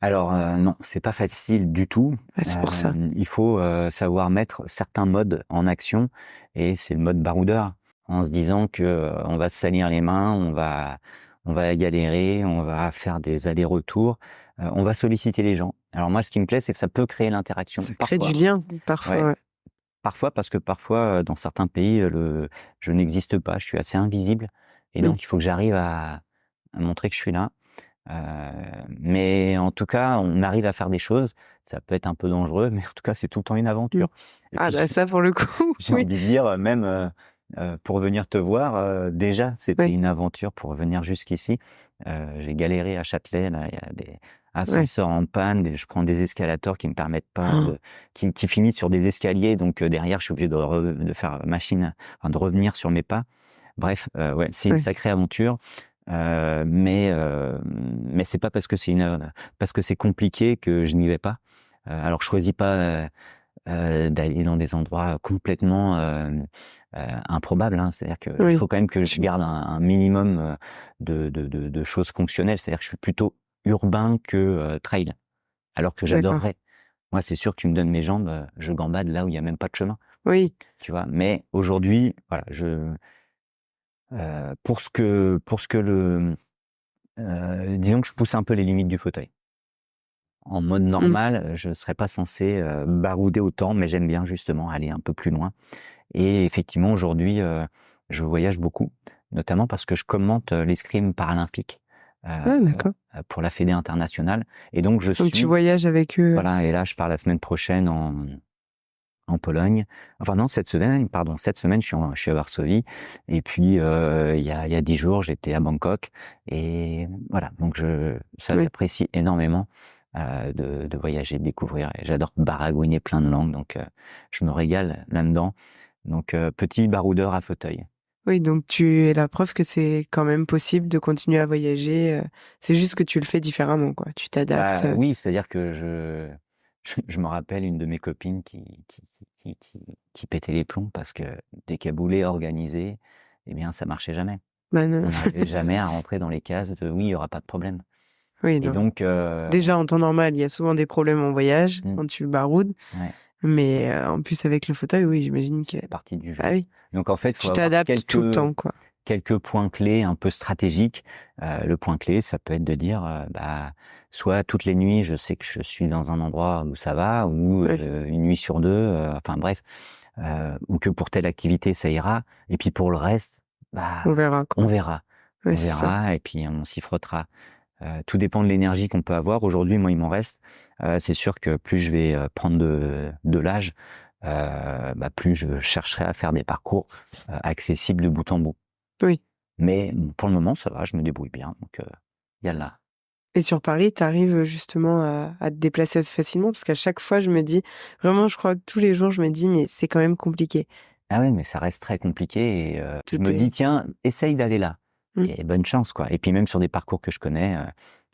S2: Alors non, c'est pas facile du tout.
S1: Ah, c'est pour ça.
S2: Il faut savoir mettre certains modes en action, et c'est le mode baroudeur, en se disant que on va se salir les mains, on va galérer, on va faire des allers-retours, on va solliciter les gens. Alors moi, ce qui me plaît, c'est que ça peut créer l'interaction
S1: Ça crée du
S2: parfois.
S1: lien parfois,
S2: Ouais,
S1: ouais.
S2: parfois parce que parfois dans certains pays, je n'existe pas, je suis assez invisible, et
S1: Oui.
S2: donc il faut que j'arrive à montrer que je suis là. Mais en tout cas, on arrive à faire des choses. Ça peut être un peu dangereux, mais en tout cas, c'est tout le temps une
S1: Mmh.
S2: aventure. Et
S1: Ah
S2: puis,
S1: bah ça pour le coup,
S2: j'ai
S1: oui.
S2: envie de dire, même pour venir te voir, déjà, c'était
S1: Ouais,
S2: une aventure pour venir jusqu'ici. J'ai galéré à Châtelet, là, il y a des
S1: ouais.
S2: ascenseurs en panne, je prends des escalators qui me permettent pas
S1: Oh,
S2: qui finissent sur des escaliers, donc derrière, je suis obligé de faire machine, enfin, de revenir sur mes pas. Bref, ouais, c'est une
S1: ouais.
S2: sacrée aventure. Mais c'est pas parce que c'est compliqué que je n'y vais pas. Alors je choisis pas d'aller dans des endroits complètement improbables, hein. C'est-à-dire qu'il
S1: Oui.
S2: faut quand même que je
S1: Tu
S2: garde un minimum de choses fonctionnelles. C'est-à-dire que je suis plutôt urbain que trail. Alors que
S1: d'accord.
S2: j'adorerais. Moi, c'est sûr que tu me donnes mes jambes, je gambade là où il y a même pas de chemin.
S1: Oui.
S2: Tu vois. Mais aujourd'hui, voilà, Disons que je pousse un peu les limites du fauteuil. En mode normal, je serais pas censé barouder autant, mais j'aime bien justement aller un peu plus loin. Et effectivement, aujourd'hui, je voyage beaucoup, notamment parce que je commente l'escrime paralympique
S1: Ah, d'accord.
S2: pour la Fédé internationale. Et donc,
S1: Donc tu voyages avec eux.
S2: Voilà, et là, je pars la semaine prochaine en Pologne. Enfin non, cette semaine, je suis à Varsovie. Et puis, il y a 10 jours, j'étais à Bangkok. Et voilà, donc
S1: Oui.
S2: j'apprécie énormément de voyager, de découvrir. Et j'adore baragouiner plein de langues, donc je me régale là-dedans. Donc, petit baroudeur à fauteuil.
S1: Oui, donc tu es la preuve que c'est quand même possible de continuer à voyager. C'est juste que tu le fais différemment, quoi. Tu t'adaptes.
S2: Bah oui, c'est-à-dire que je me rappelle une de mes copines qui pétait les plombs parce que dès qu'elle voulait organiser, eh bien, ça marchait jamais.
S1: Bah non.
S2: On n'arrivait jamais à rentrer dans les cases de oui, il y aura pas de problème.
S1: Oui,
S2: Et
S1: non.
S2: donc,
S1: Déjà, en temps normal, il y a souvent des problèmes en voyage
S2: Mm.
S1: quand tu baroudes.
S2: ouais,
S1: Mais en plus, avec le fauteuil, oui, j'imagine que.
S2: c'est partie du jeu.
S1: Ah oui,
S2: Donc en fait, il faut
S1: tu
S2: avoir
S1: t'adaptes tout le temps, quoi.
S2: quelques points clés un peu stratégiques. Le point clé, ça peut être de dire, soit toutes les nuits, je sais que je suis dans un endroit où ça va, ou
S1: Oui.
S2: une nuit sur deux, enfin bref, ou que pour telle activité ça ira. Et puis pour le reste,
S1: On verra, quoi.
S2: on verra,
S1: Ouais,
S2: on
S1: c'est ça.
S2: verra, et puis on s'y frottera. Tout dépend de l'énergie qu'on peut avoir. Aujourd'hui, moi, il m'en reste. C'est sûr que plus je vais prendre de l'âge, plus je chercherai à faire des parcours accessibles de bout en bout.
S1: Oui.
S2: Mais pour le moment, ça va, je me débrouille bien. Donc, yallah.
S1: Et sur Paris, tu arrives justement à te déplacer assez facilement parce qu'à chaque fois, je me dis, vraiment, je crois que tous les jours, je me dis, mais c'est quand même compliqué.
S2: Ah oui, mais ça reste très compliqué. Et je
S1: Tout
S2: me dis,
S1: est.
S2: tiens, essaye d'aller là.
S1: Mm.
S2: Et bonne chance, quoi. Et puis même sur des parcours que je connais,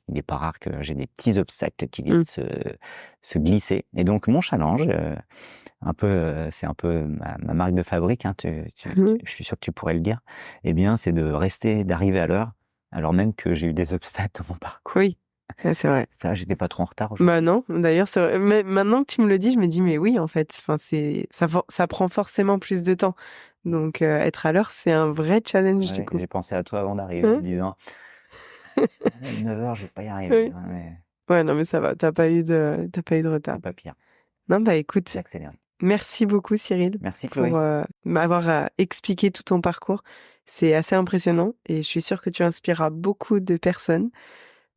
S2: il n'est pas rare que j'ai des petits obstacles qui viennent se glisser. Et donc, mon challenge, c'est un peu ma marque de fabrique, hein, je suis sûr que tu pourrais le dire, eh bien, c'est d'arriver à l'heure, alors même que j'ai eu des obstacles dans mon parcours.
S1: Oui, ouais, c'est vrai.
S2: Ça, j'étais pas trop en retard aujourd'hui.
S1: Bah non, d'ailleurs, c'est vrai. Mais maintenant que tu me le dis, je me dis, mais oui, en fait, enfin, ça prend forcément plus de temps. Donc, être à l'heure, c'est un vrai challenge, du
S2: Ouais,
S1: coup.
S2: j'ai pensé à toi avant d'arriver,
S1: Hein
S2: en disant, 9h, je vais pas y arriver,
S1: Oui.
S2: hein, mais
S1: Ouais, non, mais ça va, t'as pas eu de retard.
S2: c'est pas pire.
S1: Non, bah écoute,
S2: J'ai accéléré.
S1: merci beaucoup, Cyril,
S2: Merci,
S1: pour
S2: Chloé.
S1: m'avoir expliqué tout ton parcours. C'est assez impressionnant et je suis sûre que tu inspireras beaucoup de personnes.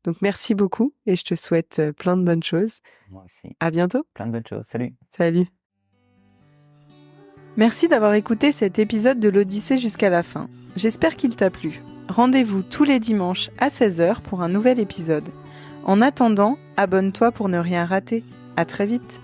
S1: Donc, merci beaucoup et je te souhaite plein de bonnes choses.
S2: Moi aussi.
S1: À bientôt.
S2: Plein de bonnes choses. Salut.
S1: Salut. Merci d'avoir écouté cet épisode de l'Odyssée jusqu'à la fin. J'espère qu'il t'a plu. Rendez-vous tous les dimanches à 16h pour un nouvel épisode. En attendant, abonne-toi pour ne rien rater. À très vite.